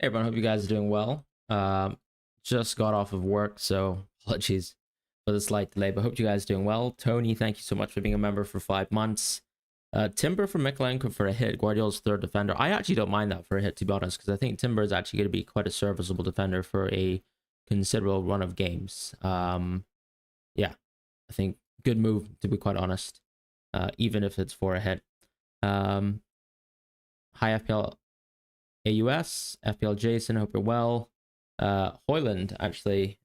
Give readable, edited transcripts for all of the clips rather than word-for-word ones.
Hey everyone, hope you guys are doing well. Just got off of work, so apologies for the slight delay, but hope you guys are doing well. Tony, thank you so much for being a member for 5 months. Timber from Mikolenko for a hit, Guardiola's third defender. I actually don't mind that for a hit, to be honest, because I think Timber is actually going to be quite a serviceable defender for a considerable run of games. Yeah, I think good move, to be quite honest, even if it's for a hit. High FPL AUS, FPL Jason, hope you're well. Haaland actually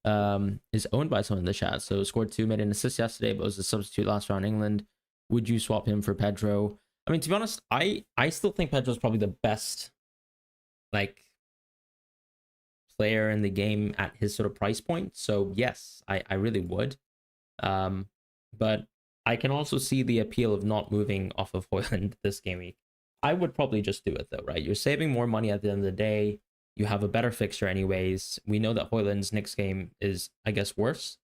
is owned by someone in the chat. So scored 2, made an assist yesterday, but was a substitute last round in England. Would you swap him for Pedro? I mean, to be honest, I still think Pedro's probably the best like player in the game at his sort of price point. So yes, I really would. But I can also see the appeal of not moving off of Haaland this game week. I would probably just do it though, right? You're saving more money at the end of the day. You have a better fixture anyways. We know that Haaland's next game is, I guess, worse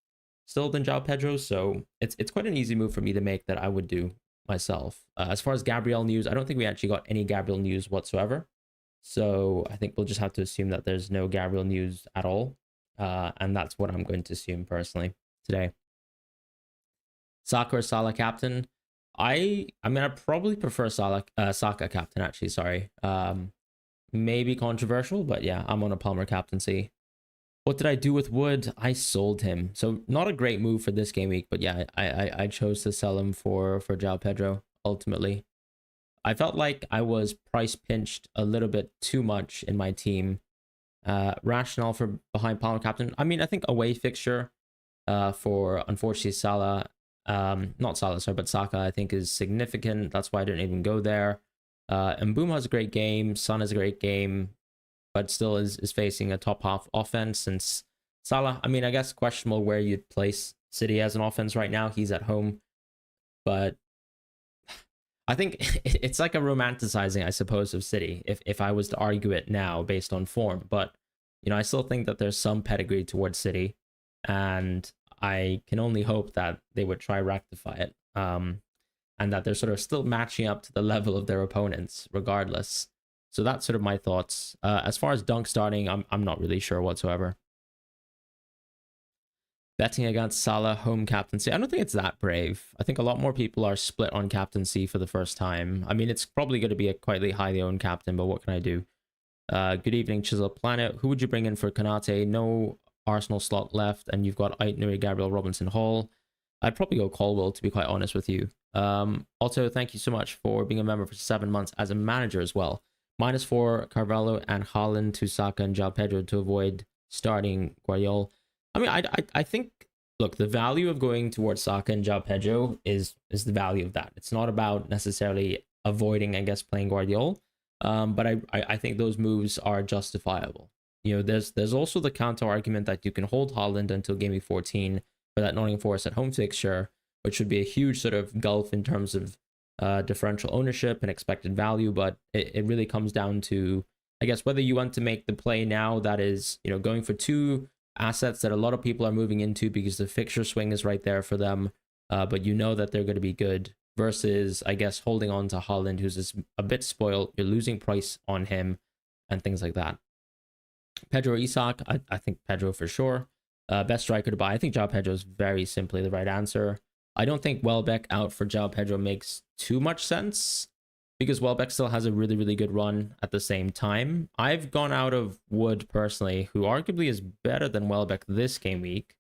still than João Pedro, so it's quite an easy move for me to make that I would do myself. As far as Gabriel news, I don't think we actually got any Gabriel news whatsoever. So I think we'll just have to assume that there's no Gabriel news at all. And that's what I'm going to assume personally today. Saka or Salah captain? I mean, I probably prefer Saka captain, actually, sorry. Maybe controversial, but yeah, I'm on a Palmer captaincy. What did I do with Wood? I sold him. So not a great move for this game week, but yeah, I chose to sell him for João Pedro, ultimately. I felt like I was price pinched a little bit too much in my team. Rationale for behind Palmer captain. I mean, I think away fixture for, unfortunately, Salah, not Salah, sorry, but Saka, I think is significant. That's why I didn't even go there. And Boom has a great game. Son has a great game, but still is facing a top half offense. Since Salah, I mean, I guess questionable where you'd place City as an offense right now. He's at home, but I think it's like a romanticizing, I suppose, of City. If I was to argue it now based on form, but you know, I still think that there's some pedigree towards City, and I can only hope that they would try rectify it. And that they're sort of still matching up to the level of their opponents, regardless. So that's sort of my thoughts. As far as Dunk starting, I'm not really sure whatsoever. Betting against Salah, home captaincy. I don't think it's that brave. I think a lot more people are split on captaincy for the first time. I mean, it's probably going to be a quite highly owned captain, but what can I do? Good evening, Chisel Planet. Who would you bring in for Konate? No Arsenal slot left, and you've got Aitner, Gabriel, Robinson, Hall. I'd probably go Colwell, to be quite honest with you. Also, thank you so much for being a member for 7 months as a manager as well. -4 Carvalho and Haaland to Saka and João Pedro to avoid starting Guardiola. I mean, I think, look, the value of going towards Saka and João Pedro is the value of that. It's not about necessarily avoiding, I guess, playing Guardiola. But I think those moves are justifiable. You know, there's also the counter argument that you can hold Haaland until game week 14 for that Nottingham Forest at home fixture, which would be a huge sort of gulf in terms of differential ownership and expected value. But it really comes down to, I guess, whether you want to make the play now that is, you know, going for 2 assets that a lot of people are moving into because the fixture swing is right there for them, but you know that they're going to be good, versus, I guess, holding on to Haaland, who's just a bit spoiled. You're losing price on him and things like that. Pedro Isak, I think Pedro for sure. Best striker to buy. I think João Pedro is very simply the right answer. I don't think Welbeck out for João Pedro makes too much sense, because Welbeck still has a really good run at the same time. I've gone out of Wood personally, who arguably is better than Welbeck this game week.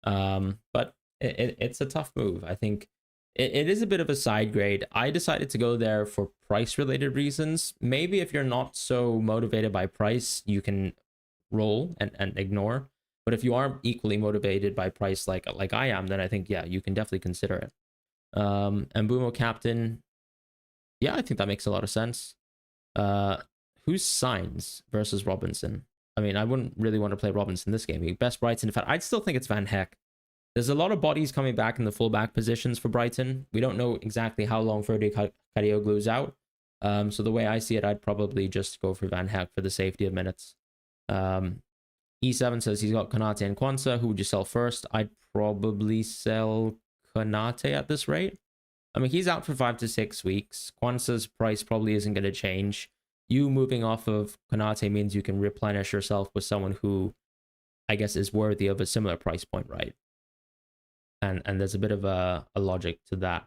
But it's a tough move. I think it is a bit of a side grade. I decided to go there for price related reasons. Maybe if you're not so motivated by price, you can roll and ignore. But if you are equally motivated by price like I am, then I think, yeah, you can definitely consider it. And Mbumo captain, yeah, I think that makes a lot of sense. Who's Signs versus Robinson? I mean, I wouldn't really want to play Robinson this game. Best Brighton, in fact, I'd still think it's Van Heck. There's a lot of bodies coming back in the fullback positions for Brighton. We don't know exactly how long Ferdy Karioglu's out. So the way I see it, I'd probably just go for Van Heck for the safety of minutes. E7 says he's got Konate and Kwanzaa. Who would you sell first? I'd probably sell Konate at this rate. I mean, he's out for 5 to 6 weeks. Kwanzaa's price probably isn't going to change. you moving off of Konate means you can replenish yourself with someone who I guess is worthy of a similar price point, right? And there's a bit of a logic to that.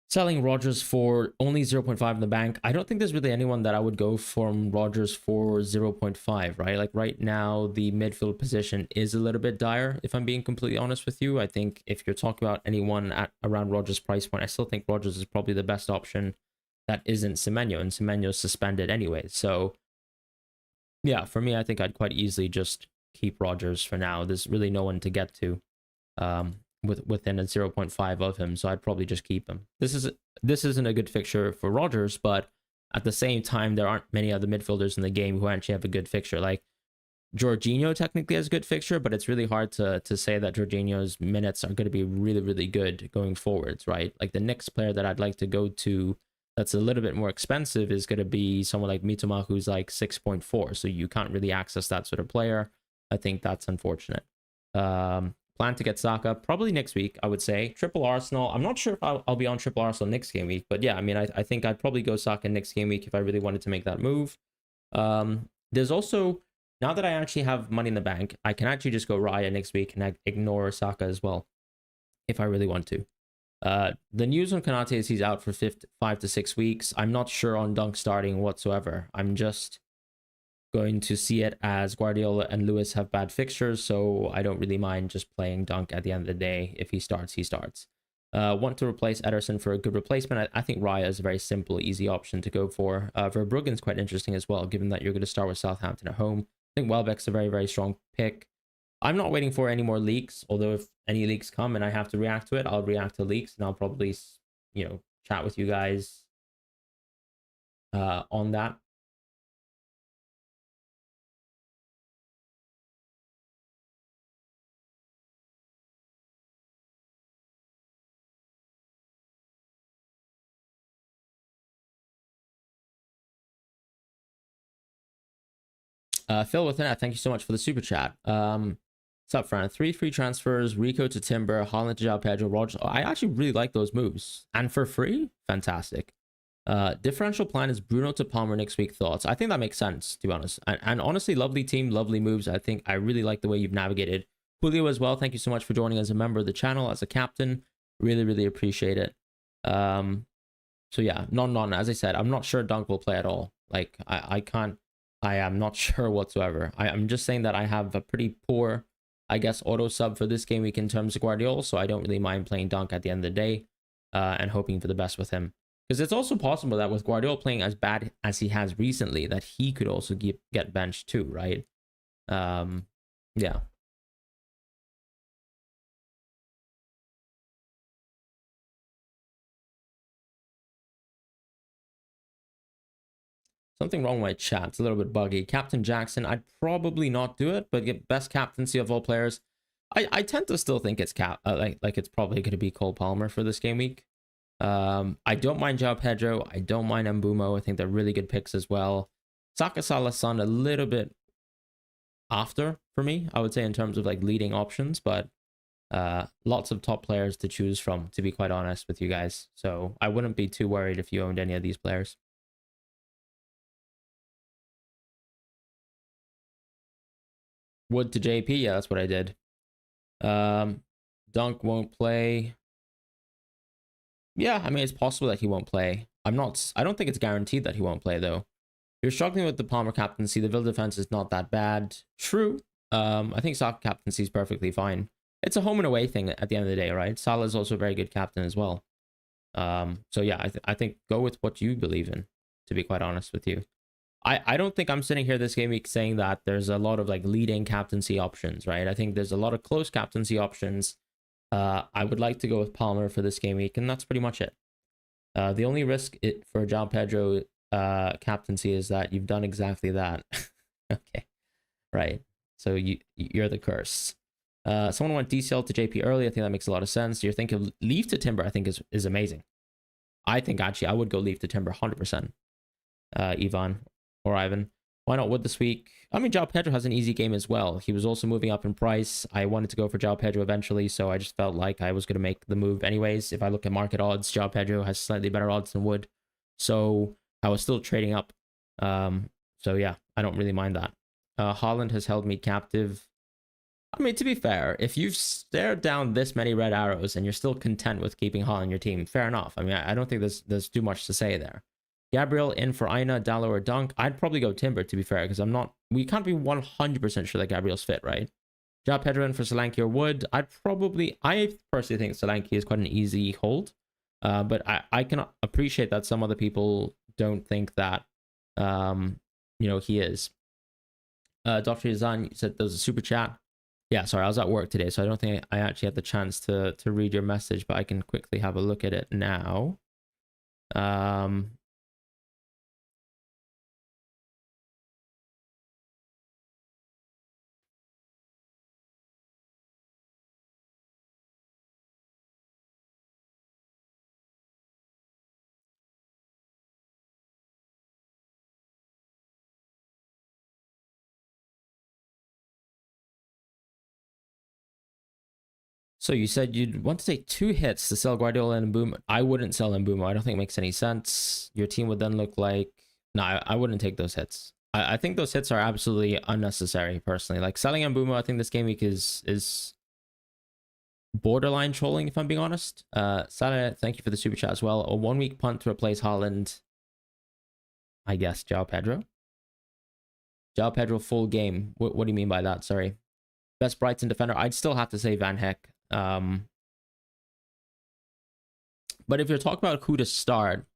Selling Rodgers for only 0.5 in the bank. I don't think there's really anyone that I would go from Rodgers for 0.5, right? Like right now, the midfield position is a little bit dire, if I'm being completely honest with you. I think if you're talking about anyone at around Rodgers' price point, I still think Rodgers is probably the best option that isn't Semenyo, and Semenyo's suspended anyway. So yeah, for me, I think I'd quite easily just keep Rodgers for now. There's really no one to get to. Within a 0.5 of him, so I'd probably just keep him. This isn't a good fixture for Rodgers, but at the same time, there aren't many other midfielders in the game who actually have a good fixture. Like Jorginho technically has a good fixture, but it's really hard to say that Jorginho's minutes are going to be really, really good going forwards, right? Like the next player that I'd like to go to that's a little bit more expensive is going to be someone like Mitoma, who's like 6.4, so you can't really access that sort of player. I think that's unfortunate. Plan to get Saka probably next week, I would say. Triple Arsenal. I'm not sure if I'll be on Triple Arsenal next game week, but yeah, I mean, I think I'd probably go Saka next game week if I really wanted to make that move. There's also, now that I actually have money in the bank, I can actually just go Raya next week and ignore Saka as well, if I really want to. The news on Konate is he's out for 5 to 6 weeks. I'm not sure on Dunk starting whatsoever. I'm just going to see it as Guardiola and Lewis have bad fixtures, so I don't really mind just playing Dunk at the end of the day. If he starts, he starts. Want to replace Ederson for a good replacement? I think Raya is a very simple, easy option to go for. Verbruggen's quite interesting as well, given that you're going to start with Southampton at home. I think Welbeck's a very, very strong pick. I'm not waiting for any more leaks, although if any leaks come and I have to react to it, I'll react to leaks, and I'll probably, chat with you guys on that. Phil within that, thank you so much for the super chat. What's up, Fran? 3 free transfers, Rico to Timber, Haaland to João Pedro, Rodgers. I actually really like those moves. And for free, fantastic. Differential plan is Bruno to Palmer next week. Thoughts? I think that makes sense, to be honest. And honestly, lovely team, lovely moves. I think I really like the way you've navigated. Julio as well, thank you so much for joining as a member of the channel, as a captain. Really, really appreciate it. So yeah, non. As I said, I'm not sure Dunk will play at all. Like, I am not sure whatsoever. I'm just saying that I have a pretty poor, I guess, auto sub for this game week in terms of Guardiola, so I don't really mind playing Dunk at the end of the day and hoping for the best with him. Because it's also possible that with Guardiola playing as bad as he has recently, that he could also get benched too, right? Yeah. Something wrong with my chat. It's a little bit buggy. Captain Jackson, I'd probably not do it, but get best captaincy of all players. I tend to still think it's like it's probably going to be Cole Palmer for this game week. I don't mind João Pedro. I don't mind Mbumo. I think they're really good picks as well. Saka, Salah, Son, a little bit after for me, I would say, in terms of like leading options, but lots of top players to choose from, to be quite honest with you guys. So I wouldn't be too worried if you owned any of these players. Wood to JP, yeah, that's what I did. Dunk won't play. Yeah, I mean, it's possible that he won't play. I don't think it's guaranteed that he won't play, though. You're struggling with the Palmer captaincy. The Villa defense is not that bad. True. I think Saka captaincy is perfectly fine. It's a home and away thing at the end of the day, right? Salah is also a very good captain as well. So yeah, I think go with what you believe in, to be quite honest with you. I don't think I'm sitting here this game week saying that there's a lot of like leading captaincy options, right? I think there's a lot of close captaincy options. I would like to go with Palmer for this game week, and that's pretty much it. The only risk for João Pedro captaincy is that you've done exactly that. Okay, right. So you're the curse. Someone went DCL to JP early. I think that makes a lot of sense. You're thinking leave to Timber, I think is amazing. I think actually I would go leave to Timber 100%. Ivan or Ivan. Why not Wood this week? I mean, João Pedro has an easy game as well. He was also moving up in price. I wanted to go for João Pedro eventually, so I just felt like I was going to make the move anyways. If I look at market odds, João Pedro has slightly better odds than Wood. So I was still trading up. So yeah, I don't really mind that. Haaland has held me captive. I mean, to be fair, if you've stared down this many red arrows and you're still content with keeping Haaland in your team, fair enough. I mean, I don't think there's too much to say there. Gabriel in for Aina, Dallo, or Dunk. I'd probably go Timber, to be fair, because we can't be 100% sure that Gabriel's fit, right? Job Pedro in for Solanke or Wood. I personally think Solanke is quite an easy hold. But I can appreciate that some other people don't think that, he is. Dr. Yazan said there's a super chat. Yeah, sorry, I was at work today, so I don't think I actually had the chance to read your message, but I can quickly have a look at it now. So you said you'd want to take 2 hits to sell Guardiola and Mbeumo. I wouldn't sell Mbeumo. I don't think it makes any sense. Your team would then look like... No, I wouldn't take those hits. I think those hits are absolutely unnecessary, personally. Like, selling Mbeumo, I think this game week is borderline trolling, if I'm being honest. Salah, thank you for the super chat as well. A 1-week punt to replace Haaland. I guess, João Pedro. João Pedro full game. What do you mean by that? Sorry. Best Brighton defender. I'd still have to say Van Heck. But if you're talking about who to start,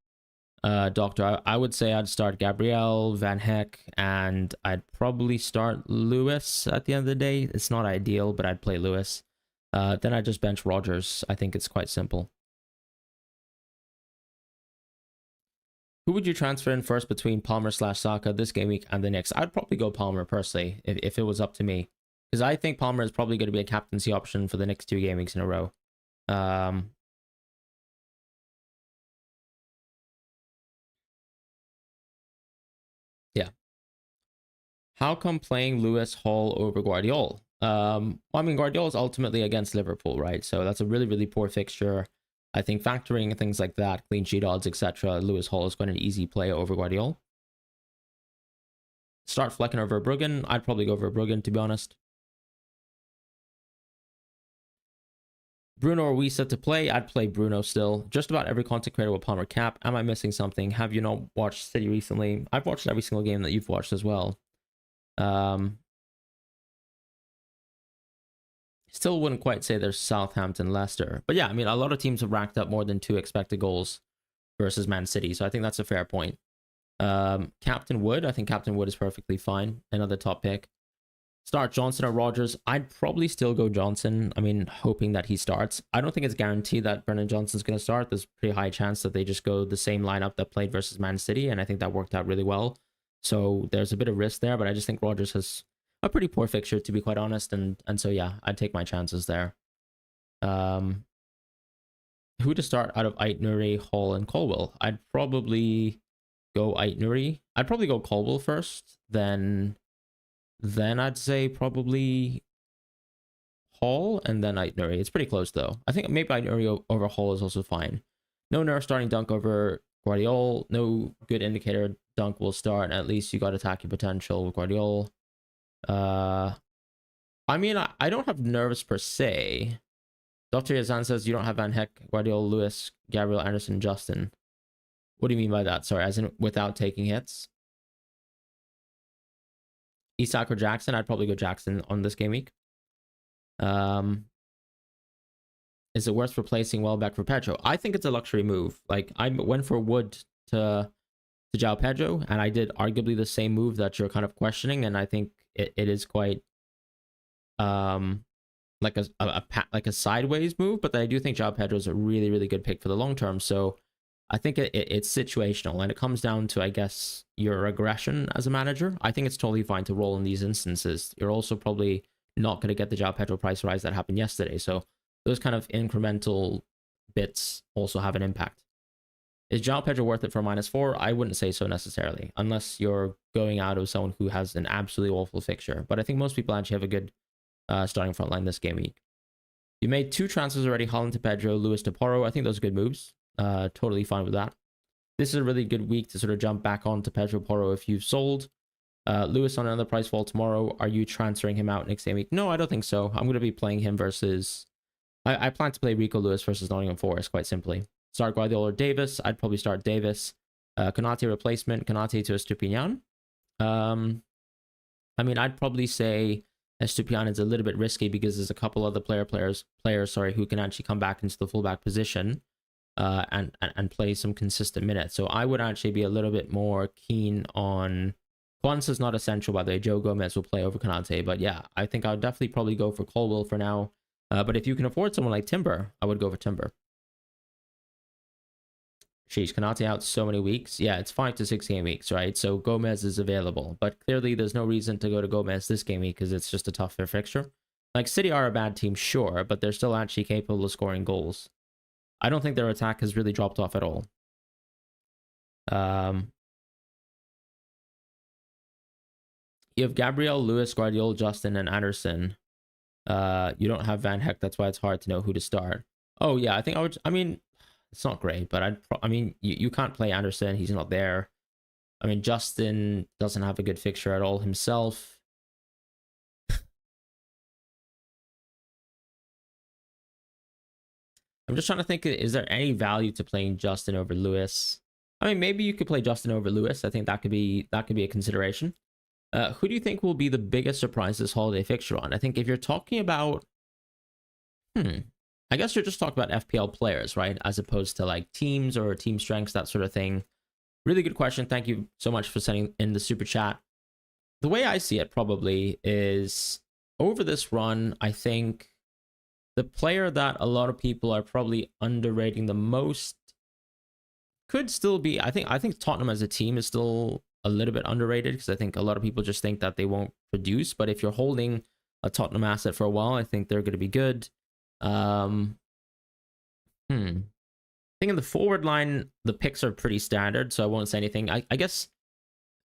Doctor, I would say I'd start Gabriel, Van Heck, and I'd probably start Lewis at the end of the day. It's not ideal, but I'd play Lewis. Then I'd just bench Rodgers. I think it's quite simple. Who would you transfer in first between Palmer/Saka this game week and the next? I'd probably go Palmer personally if it was up to me. Because I think Palmer is probably going to be a captaincy option for the next 2 game weeks in a row. Yeah. How come playing Lewis Hall over Guardiola? I mean, Guardiola is ultimately against Liverpool, right? So that's a really, really poor fixture. I think factoring things like that, clean sheet odds, etc., Lewis Hall is quite an easy play over Guardiola. Start Flecken or Verbruggen. I'd probably go Verbruggen, to be honest. Bruno or Wisa to play, I'd play Bruno still. Just about every content creator will Palmer cap. Am I missing something? Have you not watched City recently? I've watched every single game that you've watched as well. Still wouldn't quite say there's Southampton, Leicester. But yeah, I mean, a lot of teams have racked up more than 2 expected goals versus Man City. So I think that's a fair point. Captain Wood, I think Captain Wood is perfectly fine. Another top pick. Start Johnson or Rodgers. I'd probably still go Johnson. I mean, hoping that he starts. I don't think it's guaranteed that Brennan Johnson's going to start. There's a pretty high chance that they just go the same lineup that played versus Man City, and I think that worked out really well. So there's a bit of risk there, but I just think Rodgers has a pretty poor fixture, to be quite honest, and so yeah, I'd take my chances there. Who to start out of Ait-Nouri, Hall, and Colwill? I'd probably go Ait-Nouri. I'd probably go Colwill first, then I'd say probably Hall, and then Ait-Nouri. It's pretty close, though. I think maybe Ait-Nouri over Hall is also fine. No nerve starting Dunk over Guardiola. No good indicator Dunk will start. At least you got attacking potential with Guardiola. I mean, I don't have nerves per se. Dr. Yazan says you don't have Van Heck, Guardiola, Lewis, Gabriel, Anderson, Justin. What do you mean by that? Sorry, as in without taking hits? Isak or Jackson? I'd probably go Jackson on this game week. Is it worth replacing Welbeck for Pedro? I think it's a luxury move. Like, I went for Wood to João Pedro, and I did arguably the same move that you're kind of questioning, and I think it is quite like a sideways move, but I do think João Pedro is a really, really good pick for the long term. So I think it's situational, and it comes down to, I guess, your aggression as a manager. I think it's totally fine to roll in these instances. You're also probably not going to get the João Pedro price rise that happened yesterday. So those kind of incremental bits also have an impact. Is João Pedro worth it for -4? I wouldn't say so necessarily, unless you're going out of someone who has an absolutely awful fixture. But I think most people actually have a good starting front line this game week. You made 2 transfers already, Haaland to Pedro, Lewis to Porro. I think those are good moves. Totally fine with that. this is a really good week to sort of jump back onto Pedro Porro if you've sold. Lewis on another price fall tomorrow. Are you transferring him out next game week? No, I don't think so. I'm going to be playing him versus... I plan to play Rico Lewis versus Nottingham Forest, quite simply. Start Guardiola or Davis. I'd probably start Davis. Konate replacement. Konate to Estupiñán. I mean, I'd probably say Estupiñán is a little bit risky because there's a couple other players who can actually come back into the fullback position and play some consistent minutes. So I would actually be a little bit more keen on... Kwanzaa's not essential, by the way. Joe Gomez will play over Konate. But yeah, I think I would definitely probably go for Colwill for now. But if you can afford someone like Timber, I would go for Timber. Sheesh, Konate out so many weeks. Yeah, it's 5 to 6 game weeks, right? So Gomez is available. But clearly there's no reason to go to Gomez this game week because it's just a tougher fixture. Like, City are a bad team, sure, but they're still actually capable of scoring goals. I don't think their attack has really dropped off at all. You have Gabriel, Lewis, Guardiola, Justin, and Anderson. You don't have Van Heck. That's why it's hard to know who to start. Oh, yeah, I think I would... I mean, it's not great, but I mean, you can't play Anderson. He's not there. I mean, Justin doesn't have a good fixture at all himself. I'm just trying to think, is there any value to playing Justin over Lewis? I mean, maybe you could play Justin over Lewis. I think that could be a consideration. Who do you think will be the biggest surprise this holiday fixture on? I think if you're talking about... I guess you're just talking about FPL players, right? As opposed to like teams or team strengths, that sort of thing. Really good question. Thank you so much for sending in the super chat. The way I see it probably is over this run, I think the player that a lot of people are probably underrating the most could still be... I think Tottenham as a team is still a little bit underrated because I think a lot of people just think that they won't produce. But if you're holding a Tottenham asset for a while, I think they're going to be good. I think in the forward line, the picks are pretty standard, so I won't say anything. I guess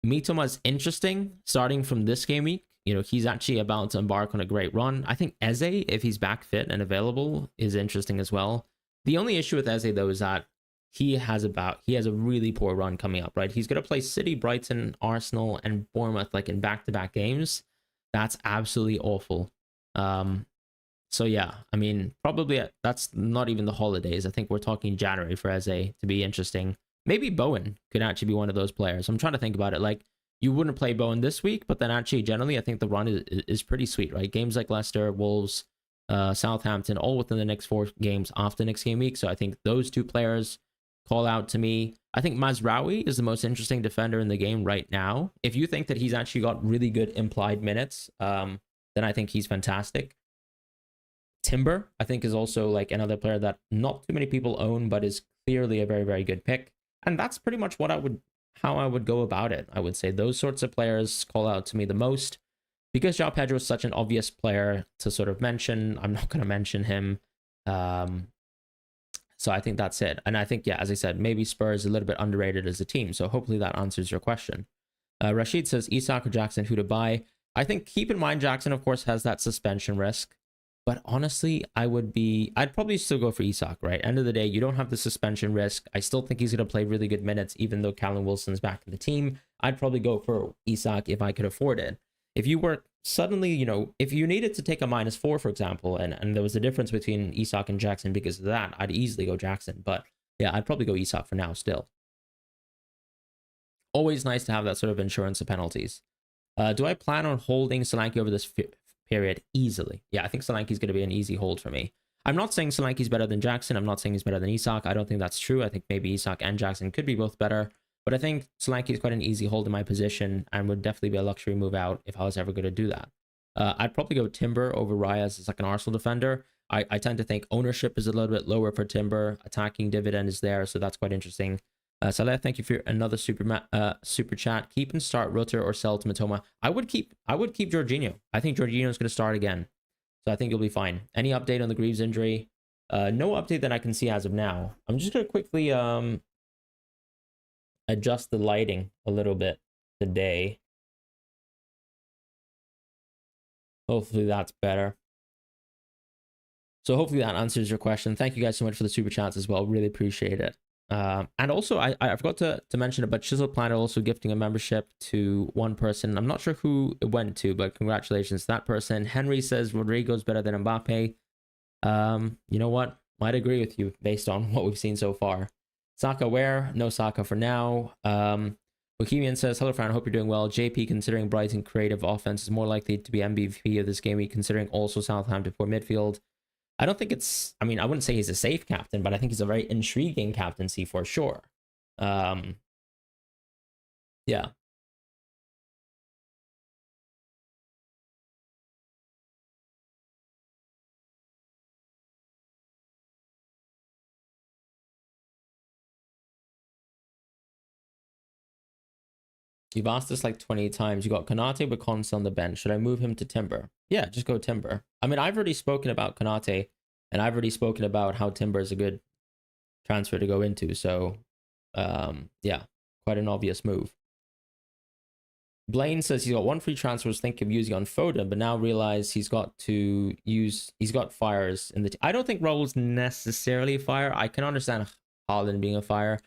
Mitoma's interesting starting from this game week. You know, he's actually about to embark on a great run. I think Eze, if he's back fit and available, is interesting as well. The only issue with Eze, though, is that he has a really poor run coming up, right? He's going to play City, Brighton, Arsenal, and Bournemouth like in back-to-back games. That's absolutely awful. So yeah, I mean, probably that's not even the holidays. I think we're talking January for Eze to be interesting. Maybe Bowen could actually be one of those players. I'm trying to think about it. Like, you wouldn't play Bowen this week, but then actually generally I think the run is pretty sweet, right? Games like Leicester, Wolves, Southampton, all within the next 4 games after next game week. So I think those 2 players call out to me. I think Mazraoui is the most interesting defender in the game right now. If you think that he's actually got really good implied minutes, then I think he's fantastic. Timber, I think, is also like another player that not too many people own, but is clearly a very, very good pick. And that's pretty much how I would go about it. I would say those sorts of players call out to me the most. Because João Pedro is such an obvious player to sort of mention, I'm not going to mention him. So I think that's it. And I think, yeah, as I said, maybe Spurs is a little bit underrated as a team. So hopefully that answers your question. Rashid says, Isak or Jackson, who to buy? I think keep in mind, Jackson, of course, has that suspension risk. But honestly, I'd probably still go for Isak, right? End of the day, you don't have the suspension risk. I still think he's going to play really good minutes, even though Callum Wilson's back in the team. I'd probably go for Isak if I could afford it. If you were suddenly, you know, if you needed to take a -4, for example, and there was a difference between Isak and Jackson because of that, I'd easily go Jackson. But yeah, I'd probably go Isak for now still. Always nice to have that sort of insurance of penalties. Do I plan on holding Solanke over this period easily? Yeah, I think Solanke's going to be an easy hold for me. I'm not saying Solanke's better than Jackson. I'm not saying he's better than Isak. I don't think that's true. I think maybe Isak and Jackson could be both better. But I think Solanke is quite an easy hold in my position and would definitely be a luxury move out if I was ever going to do that. I'd probably go Timber over Raya as like an Arsenal defender. I tend to think ownership is a little bit lower for Timber. Attacking dividend is there, so that's quite interesting. Saleh, thank you for another super chat. Keep and start Rutter or sell to Matoma. I would keep Jorginho. I think Jorginho is going to start again, so I think you'll be fine. Any update on the Greaves injury? No update that I can see as of now. I'm just going to quickly adjust the lighting a little bit today. Hopefully that's better. So hopefully that answers your question. Thank you guys so much for the super chats as well. Really appreciate it. And also, I forgot to mention it, but Chisel Planet also gifting a membership to one person. I'm not sure who it went to, but congratulations to that person. Henry says Rodrigo's better than Mbappe. You know what? Might agree with you based on what we've seen so far. Saka where? No Saka for now. Bohemian says, hello, Fran. Hope you're doing well. JP, considering Brighton creative offense is more likely to be MVP of this game week, considering also Southampton poor midfield. I don't think it's, I mean, I wouldn't say he's a safe captain, but I think he's a very intriguing captaincy for sure. Yeah. You've asked this like 20 times. You got Konate with Konsa on the bench. Should I move him to Timber? Yeah, just go Timber. I mean, I've already spoken about Konate, and I've already spoken about how Timber is a good transfer to go into. So, yeah, quite an obvious move. Blaine says he's got one free transfer, was thinking of using on Foden, but now realize he's got fires in the I don't think Raul's necessarily fire. I can understand Haaland being a fire.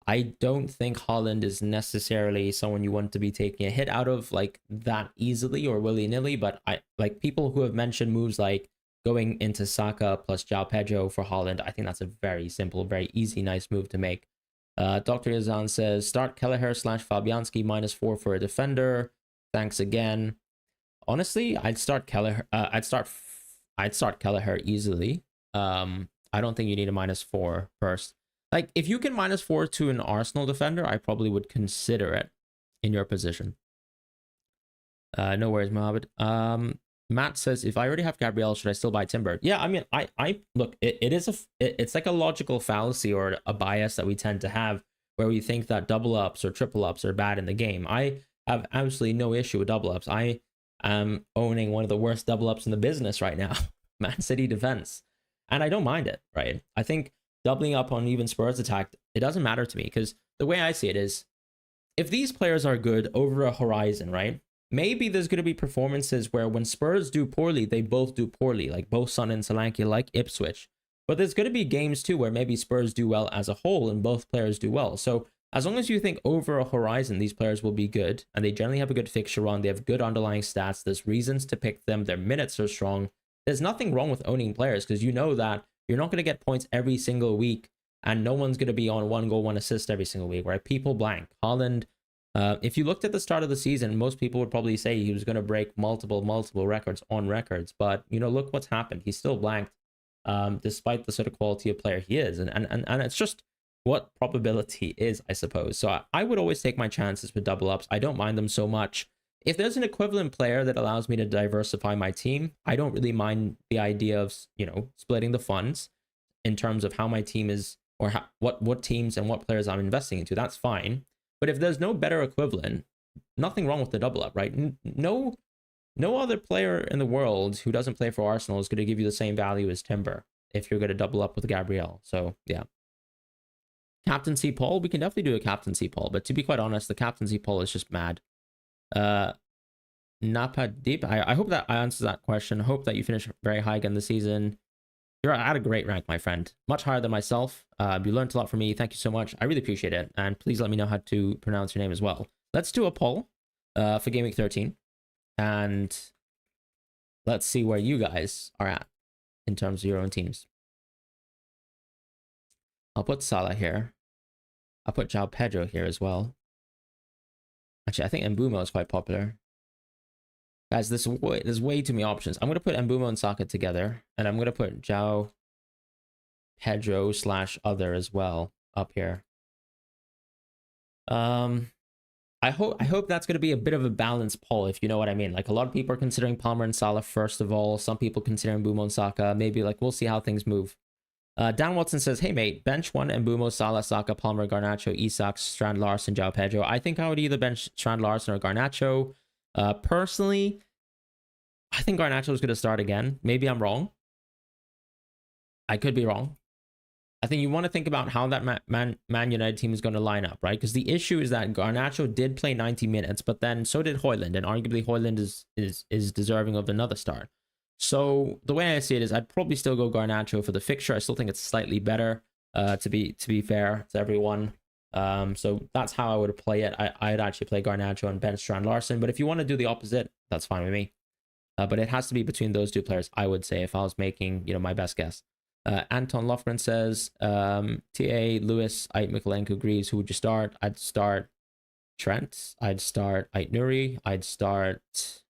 I don't think Haaland is necessarily someone you want to be taking a hit out of like that easily or willy-nilly, but I like people who have mentioned moves like going into Saka plus João Pedro for Haaland. I think that's a very simple, very easy, nice move to make. Dr. Yazan says, start Kelleher / Fabianski -4 for a defender. Thanks again. Honestly, I'd start Kelleher. I'd start Kelleher easily. I don't think you need a -4 first. Like, if you can -4 to an Arsenal defender, I probably would consider it in your position. No worries, Mohammed. Matt says, if I already have Gabriel, should I still buy Timber? Yeah, I mean, I look, it's like a logical fallacy or a bias that we tend to have where we think that double ups or triple ups are bad in the game. I have absolutely no issue with double ups. I am owning one of the worst double ups in the business right now, Man City defense. And I don't mind it, right? I think doubling up on even Spurs attack, it doesn't matter to me because the way I see it is, if these players are good over a horizon, right? Maybe there's going to be performances where when Spurs do poorly, they both do poorly, like both Son and Solanke, like Ipswich. But there's going to be games too where maybe Spurs do well as a whole and both players do well. So as long as you think over a horizon, these players will be good and they generally have a good fixture run, they have good underlying stats, there's reasons to pick them, their minutes are strong. There's nothing wrong with owning players because you know that you're not going to get points every single week and no one's going to be on 1 goal, 1 assist every single week, right? People blank. Haaland, if you looked at the start of the season, most people would probably say he was going to break multiple records on records. But, you know, look what's happened. He's still blanked despite the sort of quality of player he is. And it's just what probability is, I suppose. So I would always take my chances with double ups. I don't mind them so much. If there's an equivalent player that allows me to diversify my team, I don't really mind the idea of, you know, splitting the funds in terms of how my team is or how, what teams and what players I'm investing into. That's fine. But if there's no better equivalent, nothing wrong with the double up, right? No other player in the world who doesn't play for Arsenal is going to give you the same value as Timber if you're going to double up with Gabriel. So, yeah. Captaincy poll, we can definitely do a captaincy poll, but to be quite honest, the captaincy poll is just mad. Napa Deep, I hope that I answered that question. I hope that you finish very high again this season. You're at a great rank, my friend. Much higher than myself. You learned a lot from me. Thank you so much. I really appreciate it. And please let me know how to pronounce your name as well. Let's do a poll for Game Week 13. And let's see where you guys are at in terms of your own teams. I'll put Salah here. I'll put João Pedro here as well. Actually, I think Mbumo is quite popular. Guys, there's way too many options. I'm going to put Mbumo and Saka together. And I'm going to put João Pedro / other as well up here. I hope that's going to be a bit of a balanced poll, if you know what I mean. Like, a lot of people are considering Palmer and Salah first of all. Some people considering Mbumo and Saka. Maybe, like, we'll see how things move. Dan Watson says, hey, mate, bench one Mbumo, Salah, Saka, Palmer, Garnacho, Isak, Strand Larson, João Pedro. I think I would either bench Strand Larson or Garnacho. Personally, I think Garnacho is going to start again. Maybe I'm wrong. I could be wrong. I think you want to think about how that Man United team is going to line up, right? Because the issue is that Garnacho did play 90 minutes, but then so did Haaland, and arguably Haaland is deserving of another start. So the way I see it is I'd probably still go Garnacho for the fixture. I still think it's slightly better. To be fair to everyone. So that's how I would play it. I'd actually play Garnacho and bench Strand Larson. But if you want to do the opposite, that's fine with me. But it has to be between those two players, I would say, if I was making, my best guess. Anton Lofgren says, TA, Lewis, Ait, Mikolenko, Greaves, who would you start? I'd start Trent. I'd start Ait Nuri. I'd start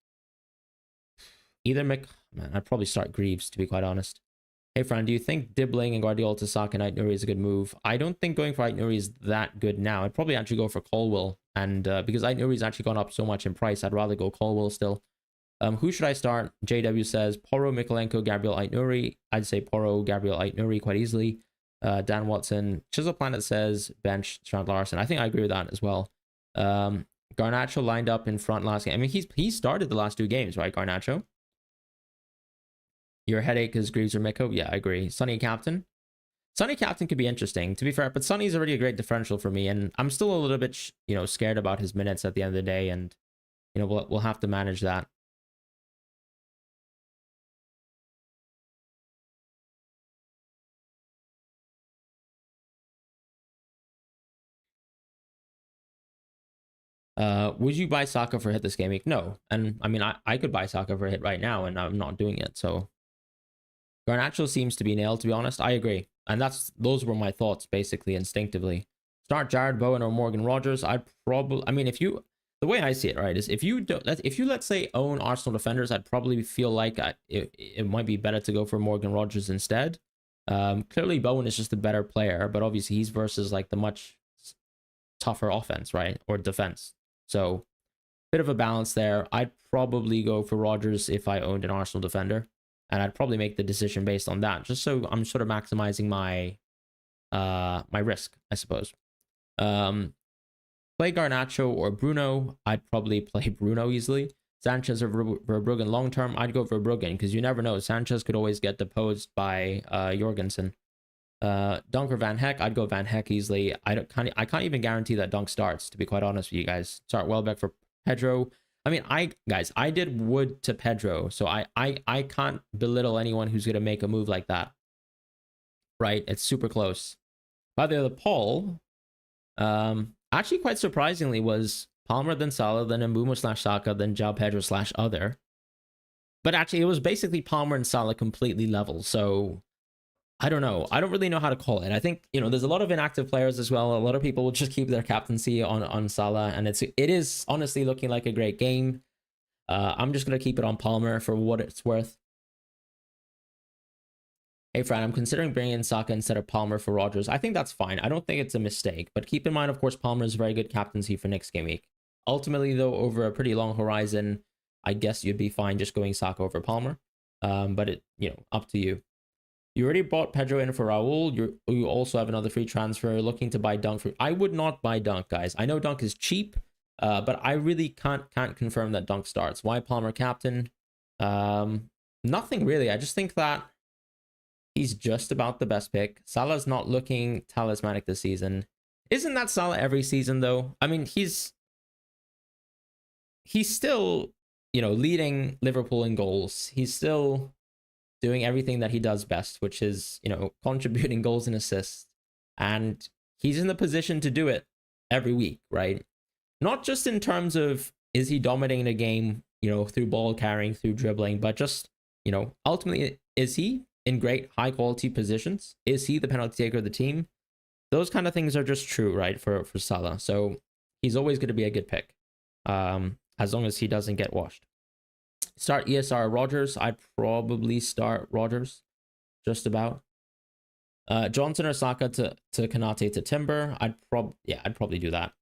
I'd probably start Greaves, to be quite honest. Hey, Fran, do you think dibbling and Guardiola to Saka and Ait Nuri is a good move? I don't think going for Ait Nuri is that good now. I'd probably actually go for Colwill. And because Ait Nuri's actually gone up so much in price, I'd rather go Colwill still. Who should I start? JW says Porro, Mikolenko, Gabriel Ait Nuri. I'd say Porro, Gabriel Ait Nuri quite easily. Dan Watson. Chisel Planet says bench Strand Larson. I think I agree with that as well. Garnacho lined up in front last game. I mean, he started the last 2 games, right, Garnacho? Your headache is Greaves or Miko? Yeah, I agree. Sonny Captain. Sonny Captain could be interesting, to be fair, but Sonny's already a great differential for me, and I'm still a little bit, scared about his minutes at the end of the day, and, we'll have to manage that. Would you buy Saka for a hit this game week? No. And I mean, I could buy Saka for a hit right now, and I'm not doing it. So Garnacho seems to be nailed, to be honest. I agree. And those were my thoughts, basically, instinctively. Start Jared Bowen or Morgan Rogers. The way I see it, right, is if you let's say own Arsenal defenders, I'd probably feel like it might be better to go for Morgan Rogers instead. Clearly Bowen is just a better player, but obviously he's versus like the much tougher offense, right, or defense. So bit of a balance there. I'd probably go for Rodgers if I owned an Arsenal defender, and I'd probably make the decision based on that, just so I'm sort of maximizing my my risk, I suppose. Play Garnacho or Bruno. I'd probably play Bruno easily. Sanchez or Verbruggen long term. I'd go for Verbruggen because you never know. Sanchez could always get deposed by Jorgensen. Dunk or Van Heck. I'd go Van Heck easily. I can't even guarantee that Dunk starts, to be quite honest with you guys. Start Welbeck for Pedro. I mean, I did Wood to Pedro, so I can't belittle anyone who's gonna make a move like that. Right? It's super close. By the poll, actually quite surprisingly was Palmer, then Salah, then Mbeumo/Saka, then João Pedro/other. But actually, it was basically Palmer and Salah completely level. So I don't know. I don't really know how to call it. I think, there's a lot of inactive players as well. A lot of people will just keep their captaincy on Salah, and it is honestly looking like a great game. I'm just going to keep it on Palmer for what it's worth. Hey, Fran, I'm considering bringing in Saka instead of Palmer for Rodgers. I think that's fine. I don't think it's a mistake, but keep in mind, of course, Palmer is a very good captaincy for next game week. Ultimately, though, over a pretty long horizon, I guess you'd be fine just going Saka over Palmer. But it, up to you. You already bought Pedro in for Raul. You also have another free transfer. Looking to buy Dunk for. I would not buy Dunk, guys. I know Dunk is cheap, but I really can't confirm that Dunk starts. Why Palmer captain? Nothing really. I just think that he's just about the best pick. Salah's not looking talismanic this season. Isn't that Salah every season though? I mean, he's still, leading Liverpool in goals. He's still doing everything that he does best, which is, contributing goals and assists. And he's in the position to do it every week, right? Not just in terms of, is he dominating a game, through ball carrying, through dribbling, but just, ultimately, is he in great high quality positions? Is he the penalty taker of the team? Those kind of things are just true, right, for Salah. So he's always going to be a good pick, as long as he doesn't get washed. Start ESR Rodgers. I'd probably start Rodgers, just about. Johnson or Saka to Kanate to Timber. I'd probably do that.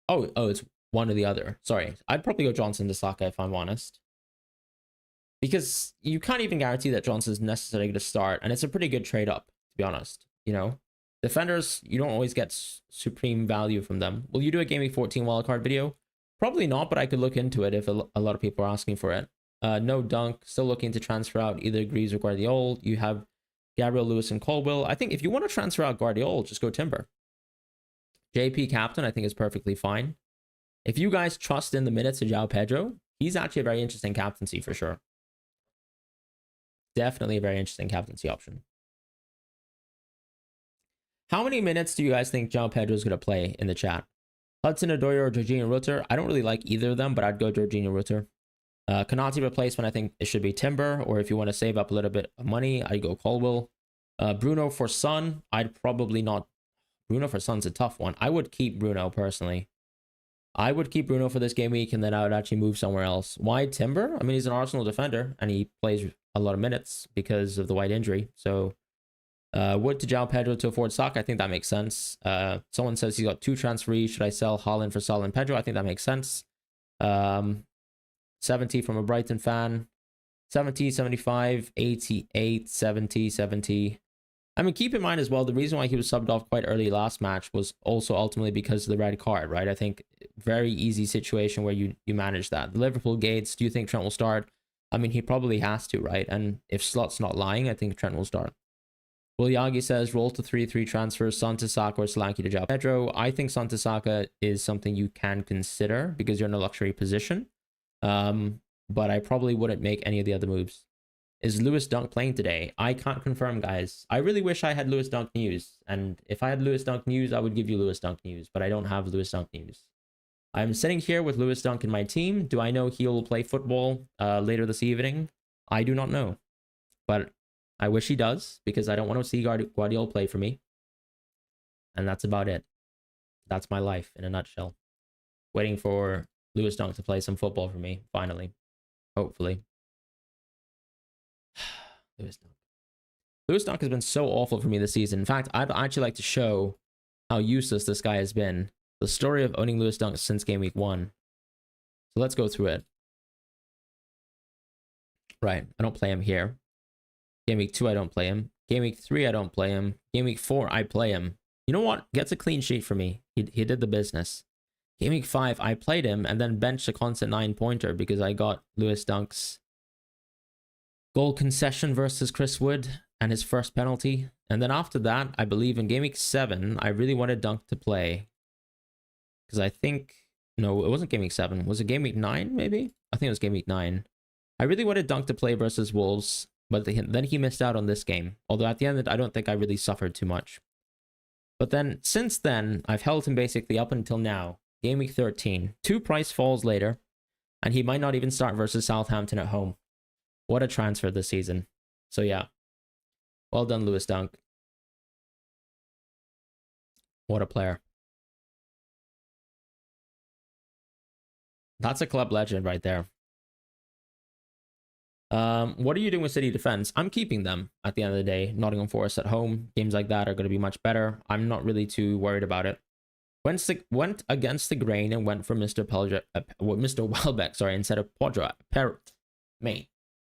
Oh, it's one or the other. Sorry, I'd probably go Johnson to Saka if I'm honest, because you can't even guarantee that Johnson's necessarily going to start, and it's a pretty good trade up, to be honest. Defenders, you don't always get supreme value from them. Will you do a Game Week 14 wildcard video? Probably not, but I could look into it if a lot of people are asking for it. No Dunk, still looking to transfer out either Greaves or Guardiola. You have Gabriel, Lewis, and Colwill. I think if you want to transfer out Guardiola, just go Timber. JP captain, I think, is perfectly fine. If you guys trust in the minutes of João Pedro, he's actually a very interesting captaincy for sure. Definitely a very interesting captaincy option. How many minutes do you guys think João Pedro is going to play in the chat? Hudson-Odoi or Jorginho Rutter? I don't really like either of them, but I'd go Jorginho Rutter. Konate replacement, I think it should be Timber, or if you want to save up a little bit of money, I'd go Colwill. Bruno for Son, I'd probably not. Bruno for Son's a tough one. I would keep Bruno personally. I would keep Bruno for this game week, and then I would actually move somewhere else. Why Timber? I mean, he's an Arsenal defender, and he plays a lot of minutes because of the White injury. So, Wood to João Pedro to afford Saka, I think that makes sense. Someone says he's got 2 transferees. Should I sell Haaland for Salah and Pedro? I think that makes sense. 70 from a Brighton fan. 70, 75, 88, 70, 70. I mean, keep in mind as well, the reason why he was subbed off quite early last match was also ultimately because of the red card, right? I think very easy situation where you manage that. The Liverpool Gates, do you think Trent will start? I mean, he probably has to, right? And if Slot's not lying, I think Trent will start. Will Yagi says, roll to 3-3 transfers, Son to Saka or Solanke to João Pedro. I think Son to Saka is something you can consider because you're in a luxury position. But I probably wouldn't make any of the other moves. Is Lewis Dunk playing today? I can't confirm, guys. I really wish I had Lewis Dunk news. And if I had Lewis Dunk news, I would give you Lewis Dunk news. But I don't have Lewis Dunk news. I'm sitting here with Lewis Dunk in my team. Do I know he'll play football later this evening? I do not know. But I wish he does, because I don't want to see Guardiola play for me. And that's about it. That's my life in a nutshell. Waiting for Lewis Dunk to play some football for me, finally. Hopefully. Lewis Dunk. Lewis Dunk has been so awful for me this season. In fact, I'd actually like to show how useless this guy has been. The story of owning Lewis Dunk since game week 1. So let's go through it. Right, I don't play him here. Game week 2, I don't play him. Game week 3, I don't play him. Game week 4, I play him. You know what? Gets a clean sheet for me. He did the business. Game week 5, I played him and then benched a constant 9-pointer because I got Lewis Dunk's goal concession versus Chris Wood and his first penalty. And then after that, I believe in game week 7, I really wanted Dunk to play. Because I think... No, it wasn't game week 7. Was it game week 9, maybe? I think it was game week 9. I really wanted Dunk to play versus Wolves, but then he missed out on this game. Although at the end, I don't think I really suffered too much. But then, since then, I've held him basically up until now. Game week 13. 2 price falls later, and he might not even start versus Southampton at home. What a transfer this season. So yeah. Well done, Lewis Dunk. What a player. That's a club legend right there. What are you doing with City defense? I'm keeping them at the end of the day. Nottingham Forest at home. Games like that are going to be much better. I'm not really too worried about it. Went against the grain and went for Mr. Welbeck, sorry, instead of Pedro. Mate,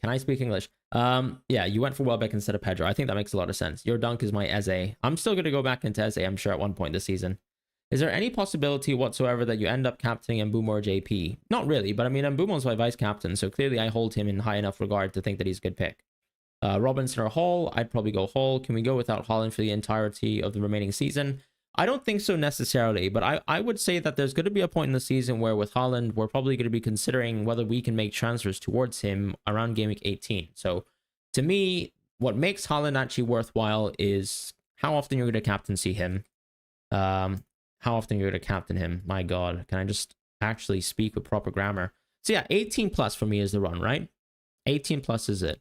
can I speak English? Yeah, you went for Welbeck instead of Pedro. I think that makes a lot of sense. Your Dunk is my Eze. I'm still going to go back into Eze, I'm sure, at one point this season. Is there any possibility whatsoever that you end up captaining Mbeumo or JP? Not really, but I mean, Mbeumo's my vice captain, so clearly I hold him in high enough regard to think that he's a good pick. Robinson or Hall? I'd probably go Hall. Can we go without Haaland for the entirety of the remaining season? I don't think so necessarily, but I would say that there's going to be a point in the season where with Haaland, we're probably going to be considering whether we can make transfers towards him around game week 18. So to me, what makes Haaland actually worthwhile is how often you're going to captaincy him. How often you're going to captain him. My God, can I just actually speak with proper grammar? So yeah, 18 plus for me is the run, right? 18 plus is it.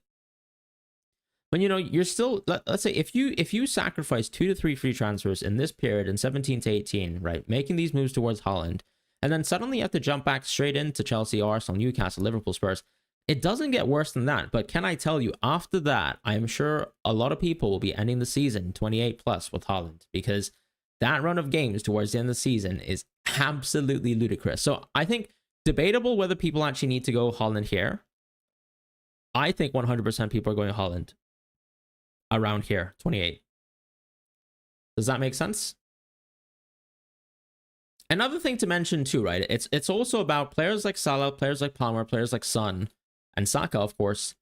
But you know, you're still, let's say if you sacrifice 2 to 3 free transfers in this period in 17 to 18, right, making these moves towards Haaland, and then suddenly you have to jump back straight into Chelsea, Arsenal, Newcastle, Liverpool, Spurs, it doesn't get worse than that. But can I tell you, after that, I'm sure a lot of people will be ending the season 28 plus with Haaland, because that run of games towards the end of the season is absolutely ludicrous. So I think debatable whether people actually need to go Haaland here. I think 100% people are going Haaland around here, 28. Does that make sense? Another thing to mention too, right? It's also about players like Salah, players like Palmer, players like Son, and Saka, of course.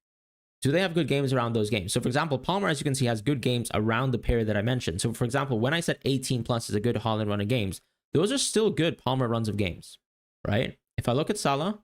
Do they have good games around those games? So for example, Palmer, as you can see, has good games around the period that I mentioned. So for example, when I said 18 plus is a good Haaland run of games, those are still good Palmer runs of games, right? If I look at Salah,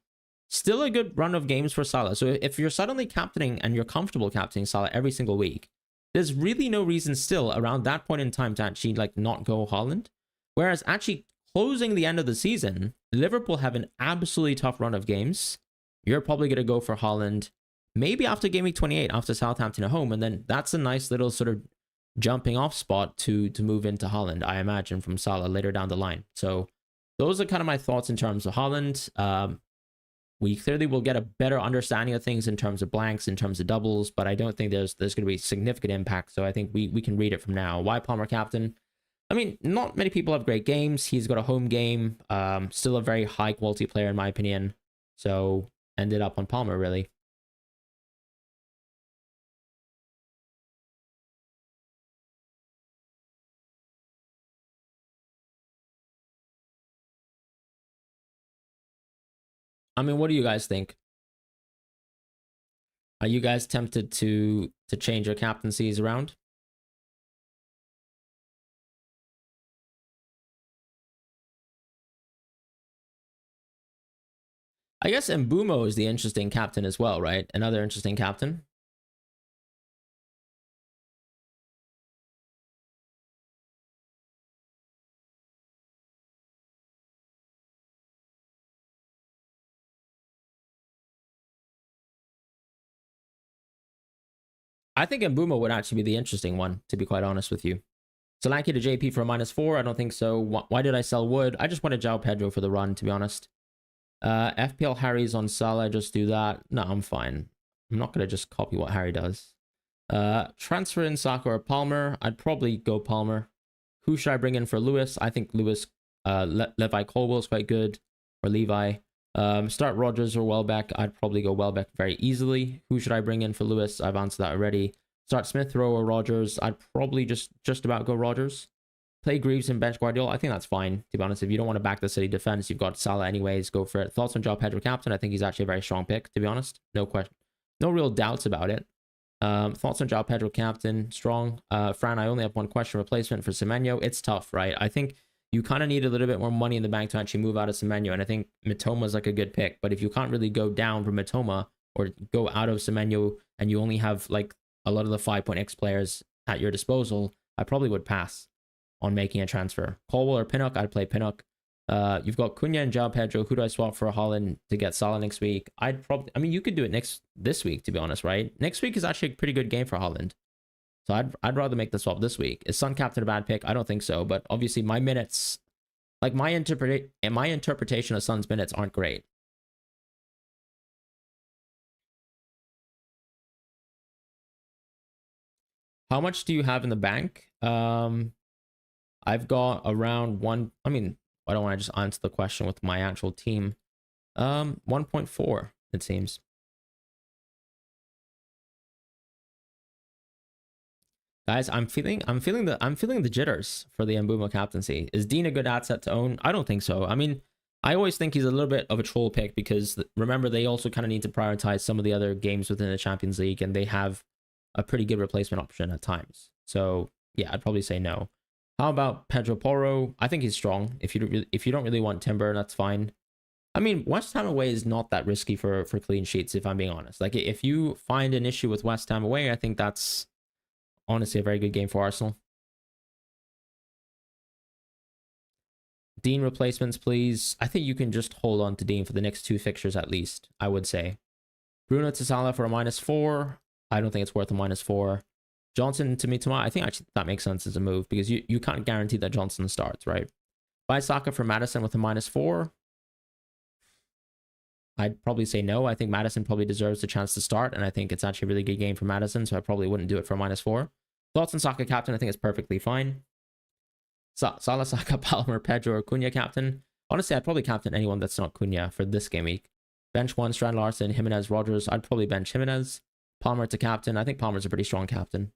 still a good run of games for Salah. So if you're suddenly captaining and you're comfortable captaining Salah every single week, there's really no reason still around that point in time to actually like not go Haaland. Whereas actually closing the end of the season, Liverpool have an absolutely tough run of games. You're probably going to go for Haaland maybe after game week 28, after Southampton at home. And then that's a nice little sort of jumping off spot to move into Haaland, I imagine, from Salah later down the line. So those are kind of my thoughts in terms of Haaland. We clearly will get a better understanding of things in terms of blanks, in terms of doubles, but I don't think there's going to be significant impact. So I think we can read it from now. Why Palmer captain? I mean, not many people have great games. He's got a home game. Still a very high quality player in my opinion. So ended up on Palmer really. I mean, what do you guys think? Are you guys tempted to change your captaincies around? I guess Mbumo is the interesting captain as well, right? Another interesting captain. I think Mbumo would actually be the interesting one, to be quite honest with you. Solanke to JP for a -4. I don't think so. Why did I sell Wood? I just wanted João Pedro for the run, to be honest. FPL Harry's on Salah. Just do that. No, I'm fine. I'm not going to just copy what Harry does. Transfer in Saka or Palmer. I'd probably go Palmer. Who should I bring in for Lewis? I think Lewis, Levi Colwell is quite good. Or Levi. Start Rogers or Welbeck. I'd probably go Welbeck very easily. Who should I bring in for Lewis? I've answered that already. Start Smith Rowe or Rogers. I'd probably just about go Rogers. Play Greaves and bench Guardiola. I think that's fine, to be honest. If you don't want to back the City defense, you've got Salah anyways. Go for it. Thoughts on João Pedro captain? I think he's actually a very strong pick, to be honest. No question. No real doubts about it. Thoughts on João Pedro captain? Strong. Fran, I only have one question. Replacement for Semenyo. It's tough, right? I think you kind of need a little bit more money in the bank to actually move out of Semenyo. And I think Mitoma is like a good pick. But if you can't really go down from Mitoma or go out of Semenyo and you only have like a lot of the 5.x players at your disposal, I probably would pass on making a transfer. Colwell or Pinnock, I'd play Pinnock. You've got Cunha and João Pedro. Who do I swap for Haaland to get Salah next week? I mean, you could do it this week, to be honest, right? Next week is actually a pretty good game for Haaland. So I'd rather make the swap this week. Is Son captain a bad pick? I don't think so. But obviously my minutes, like my interpretation of Son's minutes aren't great. How much do you have in the bank? I've got around one. I mean, I don't want to just answer the question with my actual team. 1.4, it seems. Guys, I'm feeling the jitters for the Mbuma captaincy. Is Dean a good asset to own? I don't think so. I mean, I always think he's a little bit of a troll pick because remember they also kind of need to prioritize some of the other games within the Champions League, and they have a pretty good replacement option at times. So yeah, I'd probably say no. How about Pedro Porro? I think he's strong. If you don't really want Timber, that's fine. I mean, West Ham away is not that risky for clean sheets, if I'm being honest. Like if you find an issue with West Ham away, I think that's honestly a very good game for Arsenal. Dean replacements, please. I think you can just hold on to Dean for the next two fixtures at least, I would say. Bruno to Salah for a -4. I don't think it's worth a -4. Johnson to Mitoma, I think actually that makes sense as a move because you can't guarantee that Johnson starts, right? Buy Saka for Madison with a -4. I'd probably say no. I think Madison probably deserves the chance to start, and I think it's actually a really good game for Madison, so I probably wouldn't do it for a -4. Thoughts on Saka captain? I think it's perfectly fine. Salah, Saka, Palmer, Pedro, or Cunha captain. Honestly, I'd probably captain anyone that's not Cunha for this game week. Bench one, Strand Larson, Jimenez, Rogers. I'd probably bench Jimenez. Palmer to captain. I think Palmer's a pretty strong captain.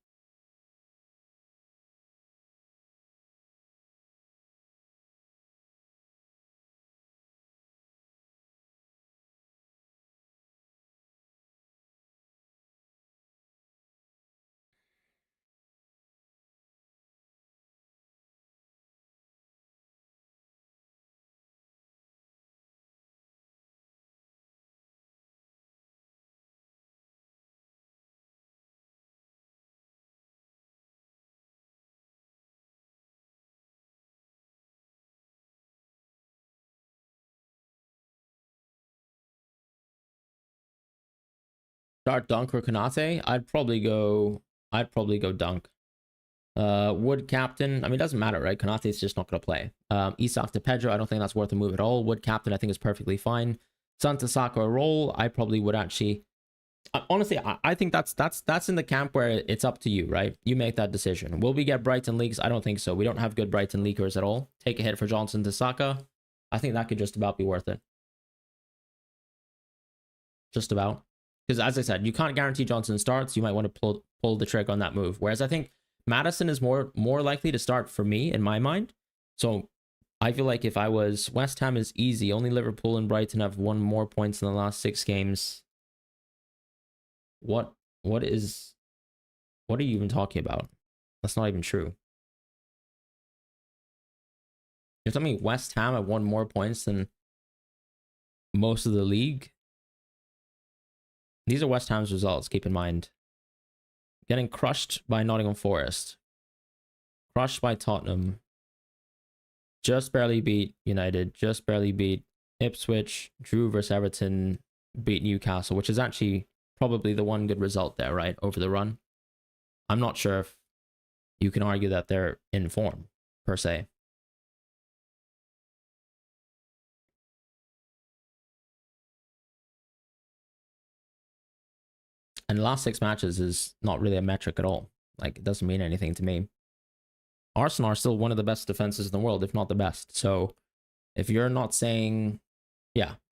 Start Dunk or Konate? I'd probably go Dunk. Wood captain, I mean, it doesn't matter, right? Konate is just not going to play. Isak to Pedro, I don't think that's worth a move at all. Wood captain, I think is perfectly fine. Son to Saka roll, I probably would actually. Honestly, I think that's in the camp where it's up to you, right? You make that decision. Will we get Brighton leaks? I don't think so. We don't have good Brighton leakers at all. Take a hit for Johnson to Saka. I think that could just about be worth it. Just about. Because as I said, you can't guarantee Johnson starts. You might want to pull the trigger on that move. Whereas I think Maddison is more likely to start for me in my mind. So I feel like if I was West Ham is easy. Only Liverpool and Brighton have won more points in the last 6 games. What are you even talking about? That's not even true. You're telling me West Ham have won more points than most of the league? These are West Ham's results, keep in mind. Getting crushed by Nottingham Forest. Crushed by Tottenham. Just barely beat United. Just barely beat Ipswich. Drew versus Everton. Beat Newcastle, which is actually probably the one good result there, right? Over the run. I'm not sure if you can argue that they're in form, per se. And the last 6 matches is not really a metric at all. Like, it doesn't mean anything to me. Arsenal are still one of the best defenses in the world, if not the best. So if you're not saying,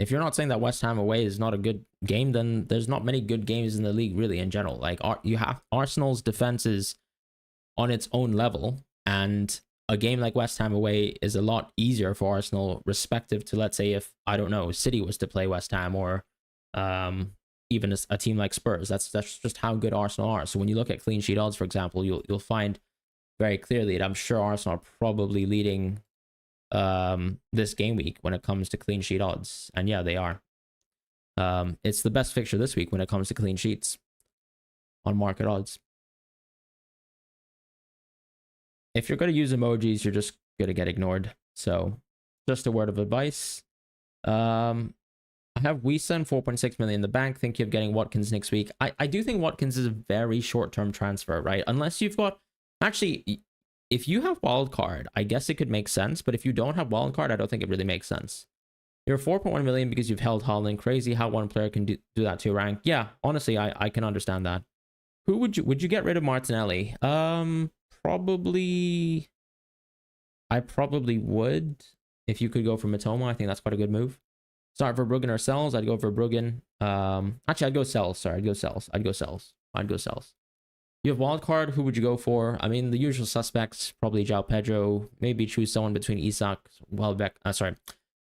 if you're not saying that West Ham away is not a good game, then there's not many good games in the league, really, in general. Like, you have Arsenal's defense is on its own level, and a game like West Ham away is a lot easier for Arsenal, respective to, let's say, if, I don't know, City was to play West Ham, or even a team like Spurs. That's just how good Arsenal are. So when you look at clean sheet odds, for example, you'll find very clearly that I'm sure Arsenal are probably leading this game week when it comes to clean sheet odds. And yeah, they are. It's the best fixture this week when it comes to clean sheets on market odds. If you're going to use emojis, you're just going to get ignored. So just a word of advice. I have Wisa and 4.6 million in the bank. Thinking of getting Watkins next week. I do think Watkins is a very short-term transfer, right? Unless you've got... Actually, if you have Wildcard, I guess it could make sense. But if you don't have Wildcard, I don't think it really makes sense. You're 4.1 million because you've held Haaland. Crazy how one player can do that to your rank. Yeah, honestly, I can understand that. Who would you get rid of Martinelli? Probably... I probably would. If you could go for Matoma, I think that's quite a good move. Start for Bruggen or Sells. I'd go for Bruggen. Actually, I'd go Sells. Sorry, I'd go Sells. You have Wildcard. Who would you go for? I mean, the usual suspects. Probably João Pedro. Maybe choose someone between Isak, Isak,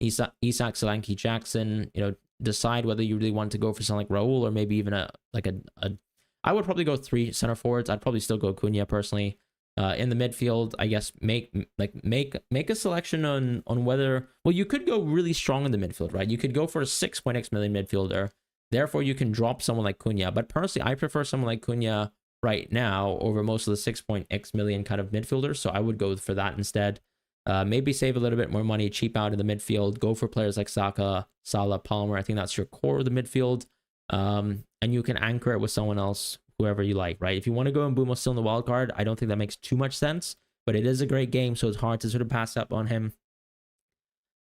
Solanke, Jackson. You know, decide whether you really want to go for someone like Raul, or maybe even I would probably go 3 center forwards. I'd probably still go Cunha personally. In the midfield, I guess make a selection on whether, well, you could go really strong in the midfield, right? You could go for a 6.x million midfielder. Therefore, you can drop someone like Cunha. But personally, I prefer someone like Cunha right now over most of the 6.x million kind of midfielders. So I would go for that instead. Maybe save a little bit more money, cheap out in the midfield. Go for players like Saka, Salah, Palmer. I think that's your core of the midfield. And you can anchor it with someone else, whoever you like, right? If you want to go and Mbeumo still in the wild card, I don't think that makes too much sense, but it is a great game, so it's hard to sort of pass up on him.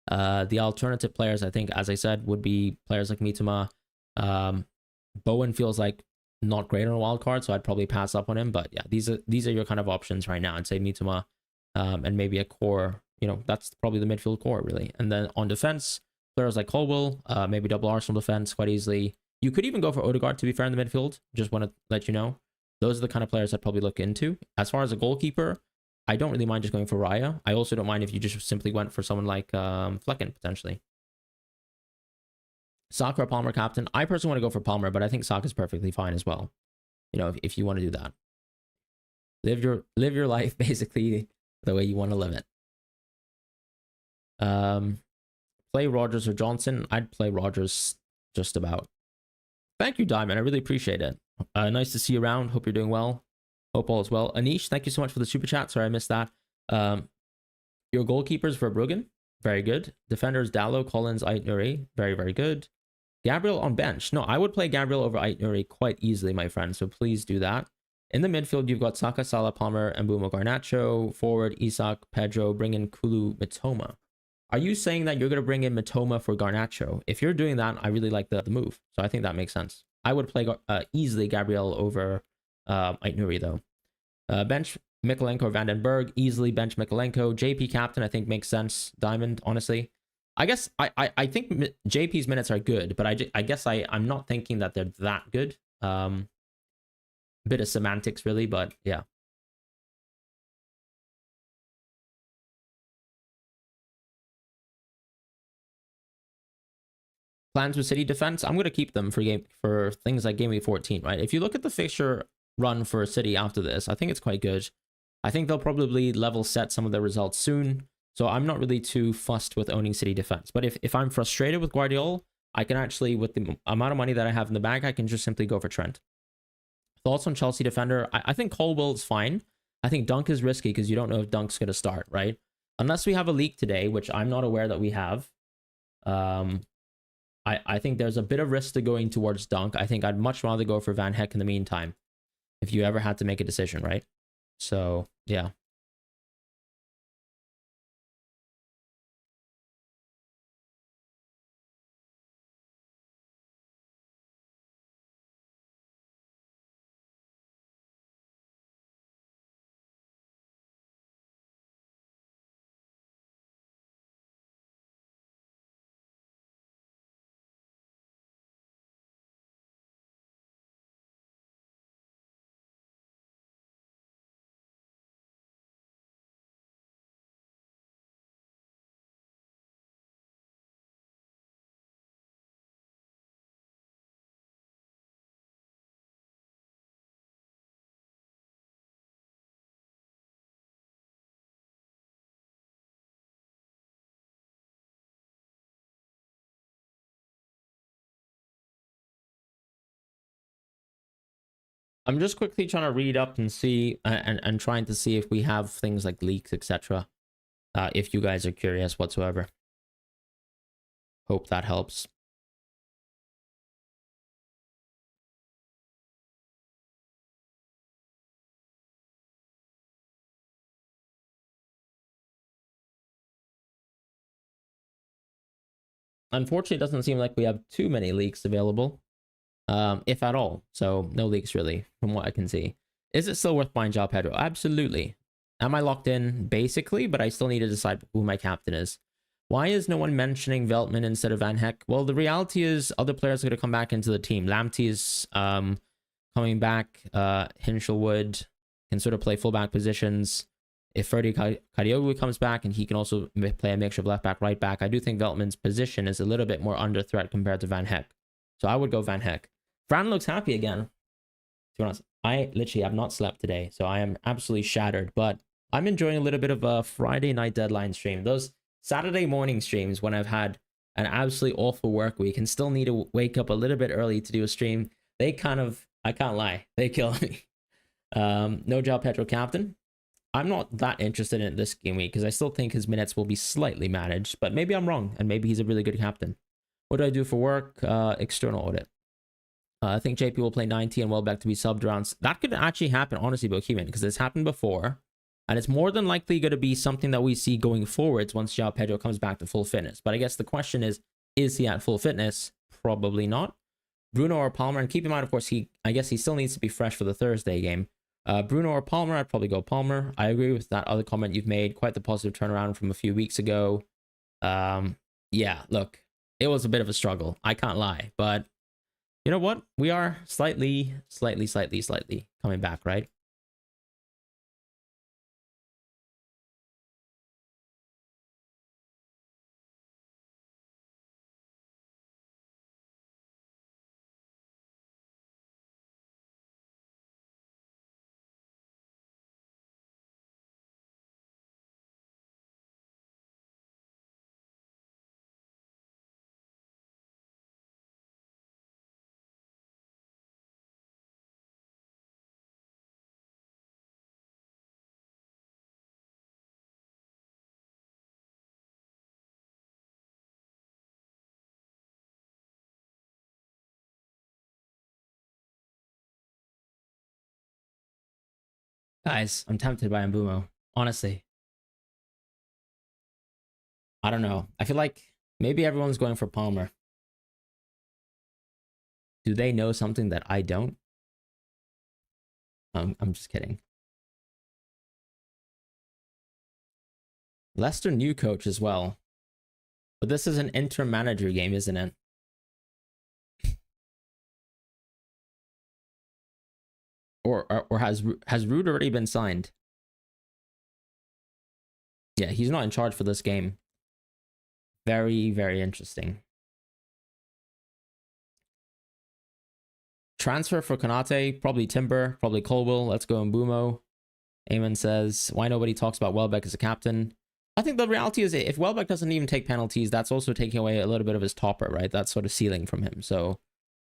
The alternative players, I think, as I said, would be players like Mitoma. Bowen feels like not great on a wild card, so I'd probably pass up on him. But yeah, these are your kind of options right now. I'd say Mitoma, and maybe a core. You know, that's probably the midfield core really. And then on defense, players like Colwell, maybe double Arsenal defense quite easily. You could even go for Odegaard, to be fair, in the midfield. Just want to let you know. Those are the kind of players I'd probably look into. As far as a goalkeeper, I don't really mind just going for Raya. I also don't mind if you just simply went for someone like Flecken, potentially. Saka or Palmer captain. I personally want to go for Palmer, but I think Saka's perfectly fine as well. You know, if you want to do that. Live your life, basically, the way you want to live it. Play Rodgers or Johnson. I'd play Rodgers just about. Thank you, Diamond. I really appreciate it. Nice to see you around. Hope you're doing well. Hope all is well. Anish, thank you so much for the super chat. Sorry, I missed that. Your goalkeepers for Bruggen. Very good. Defenders, Dallo, Collins, Aït-Nouri. Very, very good. Gabriel on bench. No, I would play Gabriel over Aït-Nouri quite easily, my friend. So please do that. In the midfield, you've got Saka, Salah, Palmer, and Mbeumo Garnacho. Forward, Isak, Pedro. Bring in Kulu, Mitoma. Are you saying that you're going to bring in Mitoma for Garnacho? If you're doing that, I really like the move. So I think that makes sense. I would play easily Gabriel over Aït-Nouri, though. Bench Mikolenko or Vandenberg. Easily bench Mikolenko. JP captain, I think makes sense. Diamond, honestly. I guess I think JP's minutes are good, but I guess I'm not thinking that they're that good. Bit of semantics, really, but yeah. Plans with City defense, I'm going to keep them for things like Game Week 14, right? If you look at the fixture run for City after this, I think it's quite good. I think they'll probably level set some of their results soon, so I'm not really too fussed with owning City defense. But if I'm frustrated with Guardiola, I can actually, with the amount of money that I have in the bag, I can just simply go for Trent. Thoughts on Chelsea defender? I think Colwell is fine. I think Dunk is risky because you don't know if Dunk's going to start, right? Unless we have a leak today, which I'm not aware that we have. I think there's a bit of risk to going towards Dunk. I think I'd much rather go for Van Heck in the meantime, if you ever had to make a decision, right? So, yeah. I'm just quickly trying to read up and see, and trying to see if we have things like leaks, etc. If you guys are curious whatsoever. Hope that helps. Unfortunately, it doesn't seem like we have too many leaks available, if at all. So no leaks really, from what I can see. Is it still worth buying João Pedro? Absolutely. Am I locked in? Basically, but I still need to decide who my captain is. Why is no one mentioning Veltman instead of Van Heck? Well, the reality is other players are going to come back into the team. Lamptey is coming back. Hinshelwood can sort of play fullback positions. If Ferdy Kadioglu comes back and he can also play a mixture of left back, right back, I do think Veltman's position is a little bit more under threat compared to Van Heck. So I would go Van Heck. Fran looks happy again. To be honest, I literally have not slept today, so I am absolutely shattered. But I'm enjoying a little bit of a Friday night deadline stream. Those Saturday morning streams when I've had an absolutely awful work week and still need to wake up a little bit early to do a stream, they kind of, I can't lie, they kill me. No João Pedro captain. I'm not that interested in it this game week because I still think his minutes will be slightly managed, but maybe I'm wrong and maybe he's a really good captain. What do I do for work? External audit. I think JP will play 90 and Welbeck to be subbed around. That could actually happen, honestly, Bohemian, because it's happened before. And it's more than likely going to be something that we see going forwards once João Pedro comes back to full fitness. But I guess the question is he at full fitness? Probably not. Bruno or Palmer, and keep in mind, of course, I guess he still needs to be fresh for the Thursday game. Bruno or Palmer, I'd probably go Palmer. I agree with that other comment you've made. Quite the positive turnaround from a few weeks ago. Yeah, look, it was a bit of a struggle. I can't lie. But you know what? We are slightly coming back, right? Guys, I'm tempted by Mbumo. Honestly, I don't know. I feel like maybe everyone's going for Palmer. Do they know something that I don't? I'm just kidding. Leicester new coach as well. But this is an interim manager game, isn't it? Or has Ruud already been signed? Yeah, he's not in charge for this game. Very, very interesting. Transfer for Konate, probably Timber, probably Colwell. Let's go Mbumo. Eamon says, why nobody talks about Welbeck as a captain? I think the reality is if Welbeck doesn't even take penalties, that's also taking away a little bit of his topper, right? That's sort of ceiling from him. So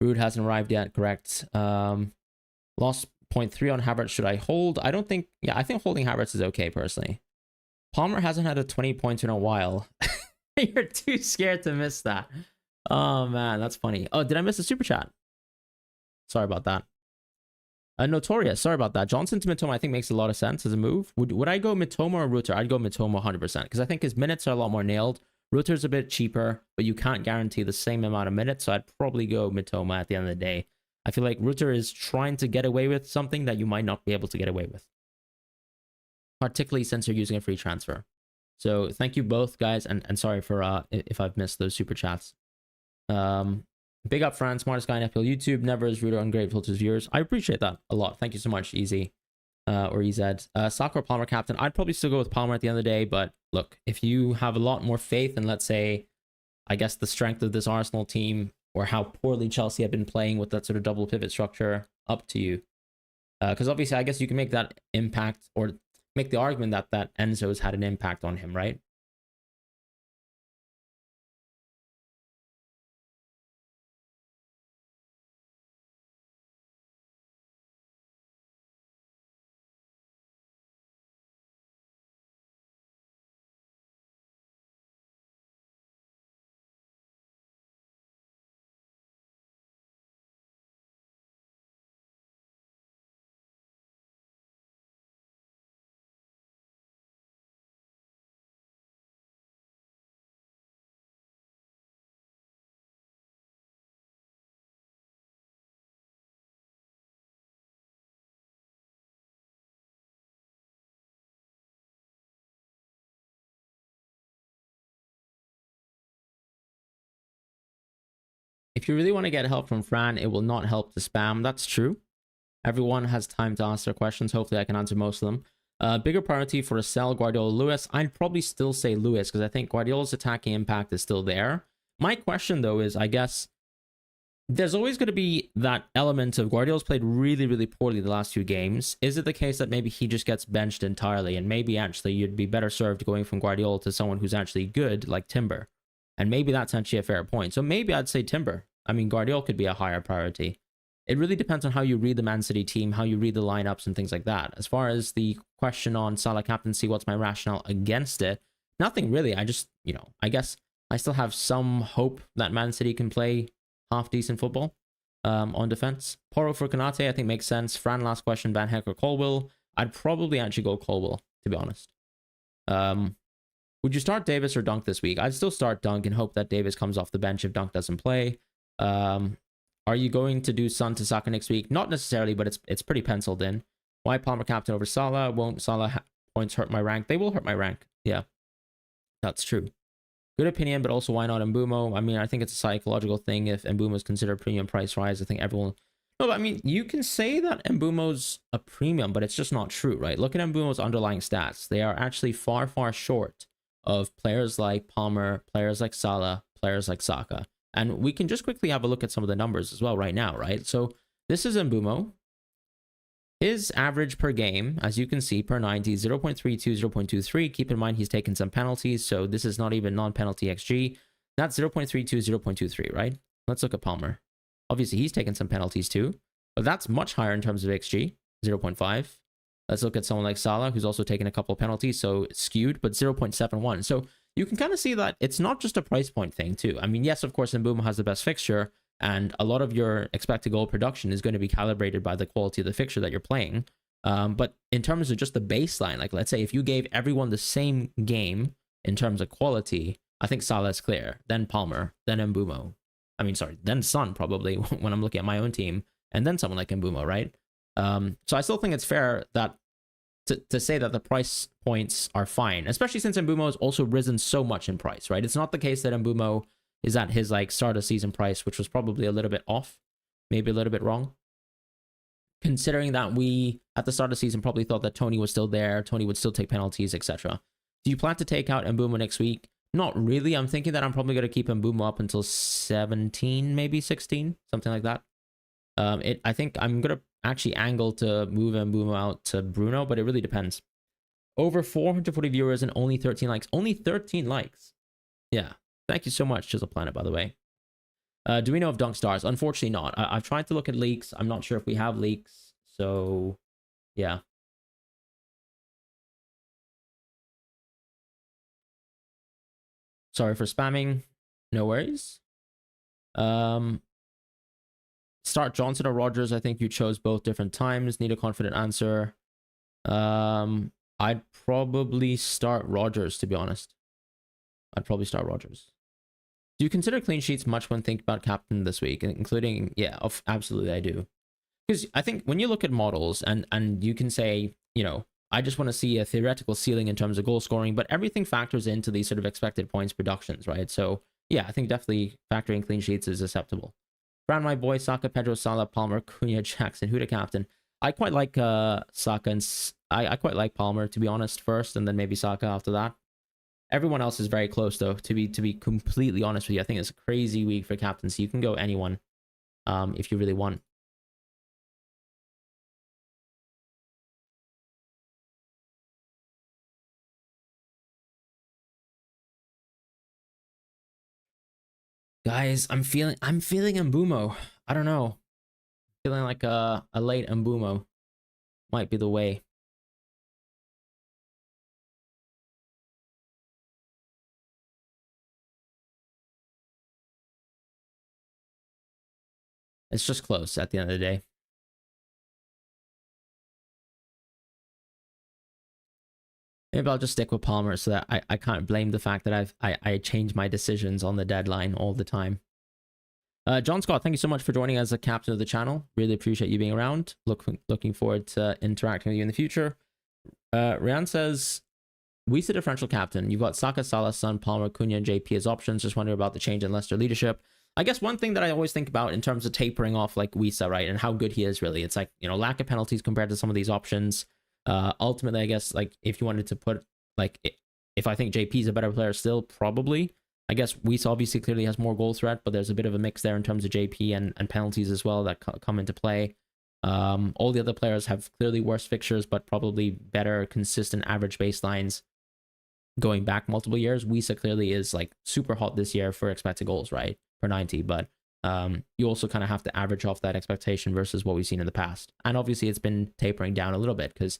Ruud hasn't arrived yet, correct. Lost 0.3 on Havertz. Should I hold? I don't think, yeah, I think holding Havertz is okay, personally. Palmer hasn't had a 20 points in a while. You're too scared to miss that. Oh, man, that's funny. Oh, did I miss a super chat? Sorry about that. Notorious, sorry about that. Johnson to Mitoma, I think makes a lot of sense as a move. Would I go Mitoma or Rutter? I'd go Mitoma 100% because I think his minutes are a lot more nailed. Rutter's a bit cheaper, but you can't guarantee the same amount of minutes, so I'd probably go Mitoma at the end of the day. I feel like Rutter is trying to get away with something that you might not be able to get away with, particularly since you're using a free transfer. So thank you both, guys, and sorry for if I've missed those super chats. Big up, Fran, smartest guy in FPL YouTube. Never is rude or ungrateful to his viewers. I appreciate that a lot. Thank you so much, Easy or EZ. Saka or Palmer captain. I'd probably still go with Palmer at the end of the day, but look, if you have a lot more faith in, let's say, I guess the strength of this Arsenal team or how poorly Chelsea have been playing with that sort of double pivot structure, up to you. Because obviously, I guess you can make that impact or make the argument that Enzo's had an impact on him, right? If you really want to get help from Fran, it will not help to spam. That's true. Everyone has time to ask their questions. Hopefully, I can answer most of them. Bigger priority for a sell, Guardiola, Lewis. I'd probably still say Lewis because I think Guardiola's attacking impact is still there. My question, though, is I guess there's always going to be that element of Guardiola's played really, really poorly the last few games. Is it the case that maybe he just gets benched entirely and maybe actually you'd be better served going from Guardiola to someone who's actually good like Timber? And maybe that's actually a fair point. So maybe I'd say Timber. I mean, Guardiola could be a higher priority. It really depends on how you read the Man City team, how you read the lineups and things like that. As far as the question on Salah captaincy, what's my rationale against it? Nothing really. I just, I guess I still have some hope that Man City can play half decent football on defense. Porro for Konate, I think makes sense. Fran, last question, Van Heck or Colwell? I'd probably actually go Colwell, to be honest. Would you start Davis or Dunk this week? I'd still start Dunk and hope that Davis comes off the bench if Dunk doesn't play. Are you going to do Son to Saka next week? Not necessarily, but it's pretty penciled in. Why Palmer captain over Salah? Won't Salah points hurt my rank? They will hurt my rank. Yeah, that's true. Good opinion, but also why not Mbumo? I mean, I think it's a psychological thing. If Mbumo is considered premium price rise, I think everyone... No, but I mean, you can say that Mbumo's a premium, but it's just not true, right? Look at Mbumo's underlying stats. They are actually far, far short of players like Palmer, players like Salah, players like Saka. And we can just quickly have a look at some of the numbers as well right now, right? So this is Mbumo. His average per game, as you can see, per 90, 0.32, 0.23. Keep in mind, he's taken some penalties, so this is not even non-penalty XG. That's 0.32, 0.23, right? Let's look at Palmer. Obviously, he's taken some penalties too, but that's much higher in terms of XG, 0.5. Let's look at someone like Salah, who's also taken a couple of penalties, so it's skewed, but 0.71. So you can kind of see that it's not just a price point thing too. I mean, yes, of course, Mbumo has the best fixture, and a lot of your expected goal production is going to be calibrated by the quality of the fixture that you're playing. But in terms of just the baseline, like let's say if you gave everyone the same game in terms of quality, I think Salah's clear, then Palmer, then Mbumo. I mean, sorry, then Son probably when I'm looking at my own team, and then someone like Mbumo, right? So I still think it's fair that to say that the price points are fine, especially since Mbumo has also risen so much in price, right? It's not the case that Mbumo is at his like start of season price, which was probably a little bit off, maybe a little bit wrong. Considering that we at the start of the season probably thought that Tony was still there, Tony would still take penalties, etc. Do you plan to take out Mbumo next week? Not really. I'm thinking that I'm probably going to keep Mbumo up until 17, maybe 16, something like that. I think I'm going to actually angle to move Mbumo out to Bruno, but it really depends. Over 440 viewers and only 13 likes. Only 13 likes. Yeah. Thank you so much, Chisel Planet, by the way. Do we know of Dunk Stars? Unfortunately not. I've tried to look at leaks. I'm not sure if we have leaks. So, yeah. Sorry for spamming. No worries. Start Johnson or Rogers. I think you chose both different times. Need a confident answer. I'd probably start Rogers, to be honest. I'd probably start Rogers. Do you consider clean sheets much when thinking about captain this week, including, yeah, absolutely I do. Because I think when you look at models and you can say, you know, I just want to see a theoretical ceiling in terms of goal scoring, but everything factors into these sort of expected points productions, right? So yeah, I think definitely factoring clean sheets is acceptable. Fran, my boy, Saka, Pedro, Salah, Palmer, Cunha, Jackson, who to captain? I quite like Saka and I quite like Palmer, to be honest, first, and then maybe Saka after that. Everyone else is very close, though, to be completely honest with you. I think it's a crazy week for captaincy. You can go anyone if you really want. Guys, I'm feeling Mbumo. I don't know. Feeling like a late Mbumo might be the way. It's just close at the end of the day. Maybe I'll just stick with Palmer so that I can't blame the fact that I change my decisions on the deadline all the time. John Scott, thank you so much for joining as a captain of the channel. Really appreciate you being around. Looking forward to interacting with you in the future. Rian says, we see differential captain. You've got Saka, Salah, Son, Palmer, Cunha, and JP as options. Just wondering about the change in Leicester leadership. I guess one thing that I always think about in terms of tapering off like Wisa, right, and how good he is really, it's like, you know, lack of penalties compared to some of these options. Ultimately, I guess, like, if you wanted to put, like, if I think JP is a better player still, probably. I guess Wisa obviously clearly has more goal threat, but there's a bit of a mix there in terms of JP and penalties as well that come into play. All the other players have clearly worse fixtures, but probably better, consistent average baselines going back multiple years. Wisa clearly is, like, super hot this year for expected goals, right, per 90, but you also kind of have to average off that expectation versus what we've seen in the past. And obviously it's been tapering down a little bit because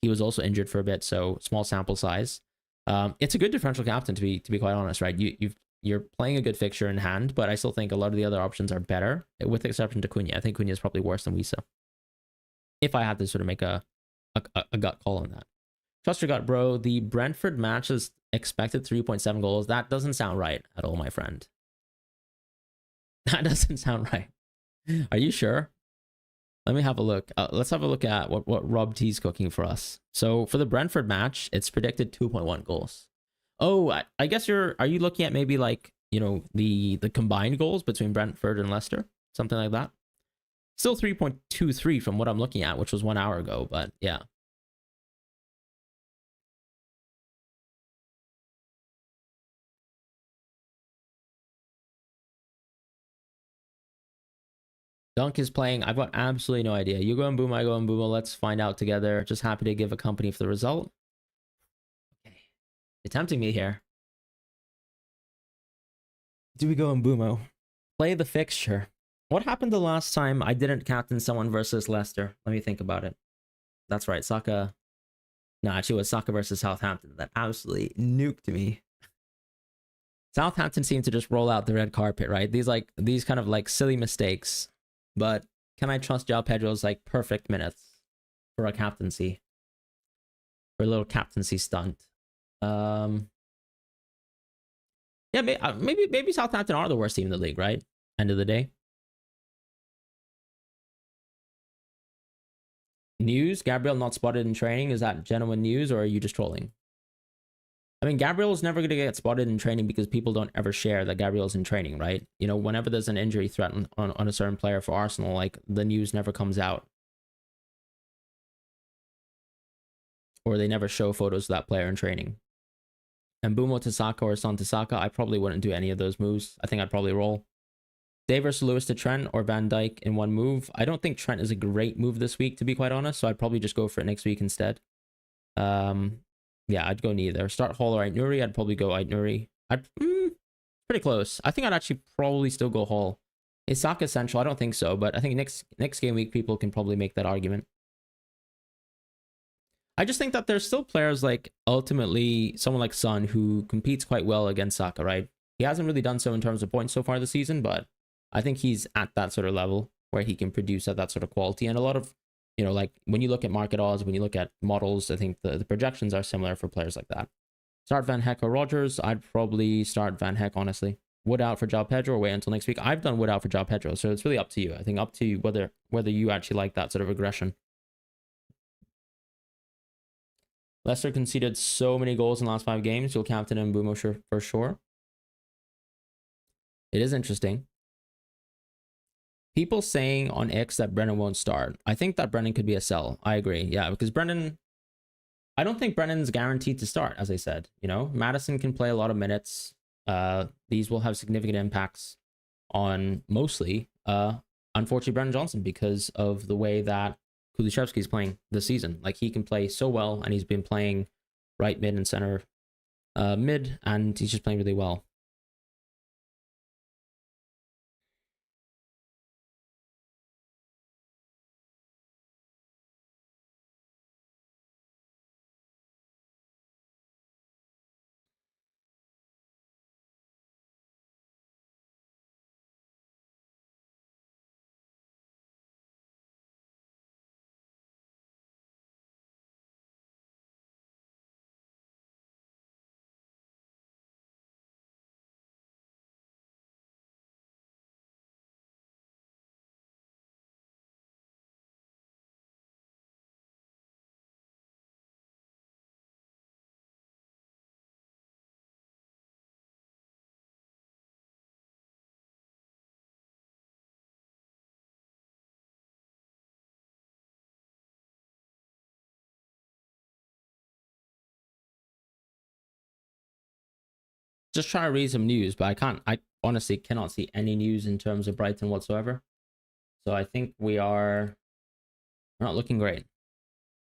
he was also injured for a bit, so small sample size. It's a good differential captain, to be quite honest, right? You're playing a good fixture in hand, but I still think a lot of the other options are better, with the exception to Cunha. I think Cunha is probably worse than Wisa, if I had to sort of make a gut call on that. Trust your gut, bro. The Brentford match is expected 3.7 goals. That doesn't sound right at all, my friend. That doesn't sound right. Are you sure? Let me have a look. Let's have a look at what Rob T's cooking for us. So for the Brentford match, it's predicted 2.1 goals. Oh, I guess are you looking at maybe, like, you know, the combined goals between Brentford and Leicester? Something like that? Still 3.23 from what I'm looking at, which was 1 hour ago, but yeah. Dunk is playing. I've got absolutely no idea. You go and boom, I go and boom. Let's find out together. Just happy to give a company for the result. Okay. You're tempting me here. Do we go and Boomo? Play the fixture. What happened the last time I didn't captain someone versus Leicester? Let me think about it. That's right, Saka. No, actually it was Saka versus Southampton. That absolutely nuked me. Southampton seemed to just roll out the red carpet, right? These kind of like silly mistakes. But can I trust João Pedro's like perfect minutes? for a captaincy. For a little captaincy stunt. Yeah, maybe Southampton are the worst team in the league, right? End of the day. News, Gabriel not spotted in training. Is that genuine news or are you just trolling? I mean, Gabriel's never going to get spotted in training because people don't ever share that Gabriel's in training, right? You know, whenever there's an injury threat on a certain player for Arsenal, like the news never comes out. Or they never show photos of that player in training. And Mbumo to Saka or Son to Saka, I probably wouldn't do any of those moves. I think I'd probably roll. Day versus Lewis to Trent or Van Dijk in one move. I don't think Trent is a great move this week, to be quite honest. So I'd probably just go for it next week instead. Yeah, I'd go neither. Start Hall or Ait-Nouri. I'd probably go Ait-Nouri. Pretty close. I think I'd actually probably still go Hall. Is Saka essential? I don't think so, but I think next game week people can probably make that argument. I just think that there's still players like ultimately someone like Son who competes quite well against Saka, right? He hasn't really done so in terms of points so far this season, but I think he's at that sort of level where he can produce at that sort of quality. And a lot of, you know, like when you look at market odds, when you look at models, I think the projections are similar for players like that. Start Van Heck or Rodgers. I'd probably start Van Heck, honestly. Wood out for João Pedro or wait until next week. I've done Wood out for João Pedro, so it's really up to you. I think up to you whether you actually like that sort of aggression. Leicester conceded so many goals in the last 5 games. You'll captain Mbumo for sure. It is interesting. People saying on X that Brennan won't start. I think that Brennan could be a sell. I agree. Yeah, because I don't think Brennan's guaranteed to start, as I said. You know, Maddison can play a lot of minutes. These will have significant impacts on mostly, unfortunately, Brennan Johnson because of the way that Kulusevski's playing this season. Like, he can play so well, and he's been playing right mid and center mid, and he's just playing really well. Just trying to read some news, but I honestly cannot see any news in terms of Brighton whatsoever. So I think we're not looking great.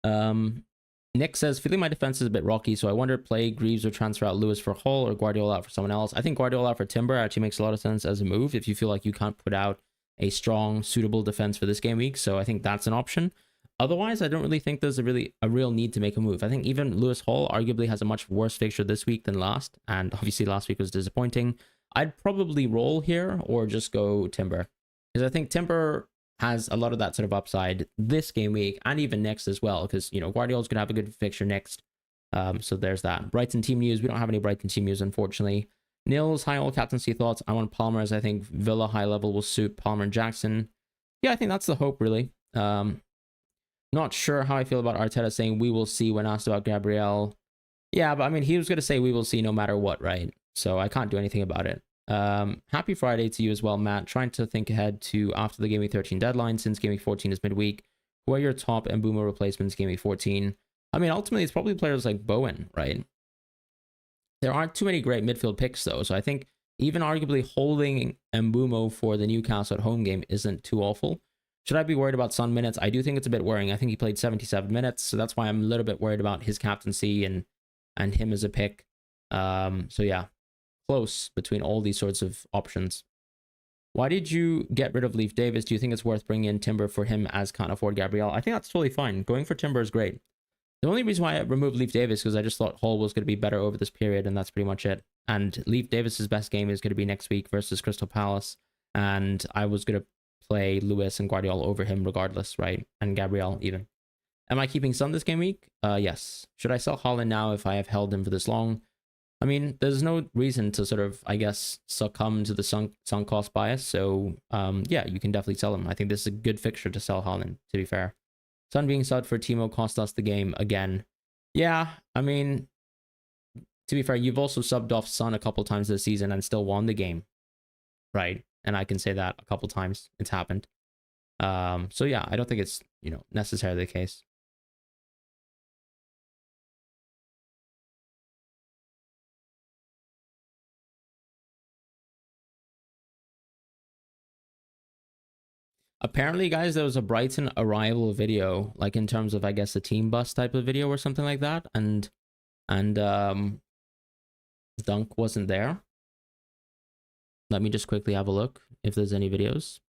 Nick says, feeling my defense is a bit rocky, so I wonder play Greaves or transfer out Lewis for Hull or Guardiola out for someone else. I think Guardiola out for Timber actually makes a lot of sense as a move if you feel like you can't put out a strong, suitable defense for this game week. So I think that's an option. Otherwise, I don't really think there's a real need to make a move. I think even Lewis Hall arguably has a much worse fixture this week than last, and obviously last week was disappointing. I'd probably roll here or just go Timber, because I think Timber has a lot of that sort of upside this game week and even next as well, because, you know, Guardiola's gonna have a good fixture next. So there's that. Brighton team news. We don't have any Brighton team news, unfortunately. Nils, high all captaincy thoughts. I want Palmer, as I think Villa high level will suit Palmer and Jackson. Yeah, I think that's the hope, really. Not sure how I feel about Arteta saying we will see when asked about Gabriel. Yeah, but I mean, he was going to say we will see no matter what, right? So I can't do anything about it. Happy Friday to you as well, Matt. Trying to think ahead to after the GW13 deadline, since GW14 is midweek. Who are your top Mbumo replacements GW14? I mean, ultimately, it's probably players like Bowen, right? There aren't too many great midfield picks, though. So I think even arguably holding Mbumo for the Newcastle at home game isn't too awful. Should I be worried about Son minutes? I do think it's a bit worrying. I think he played 77 minutes, so that's why I'm a little bit worried about his captaincy and him as a pick. So yeah, close between all these sorts of options. Why did you get rid of Leif Davis? Do you think it's worth bringing in Timber for him as can't afford Gabriel? I think that's totally fine. Going for Timber is great. The only reason why I removed Leif Davis was I just thought Hall was going to be better over this period, and that's pretty much it. And Leif Davis's best game is going to be next week versus Crystal Palace, and I was going to play Lewis and Guardiola over him regardless, right? And Gabriel even. Am I keeping Son this game week? Yes. Should I sell Haaland now if I have held him for this long? I mean, there's no reason to sort of, I guess, succumb to the sunk cost bias. So, yeah, you can definitely sell him. I think this is a good fixture to sell Haaland, to be fair. Son being subbed for Timo cost us the game again. Yeah, I mean, to be fair, you've also subbed off Son a couple times this season and still won the game, right? And I can say that a couple times. It's happened. So yeah, I don't think it's, necessarily the case. Apparently, guys, there was a Brighton arrival video, like in terms of, I guess, a team bus type of video or something like that, and Dunk wasn't there. Let me just quickly have a look if there's any videos.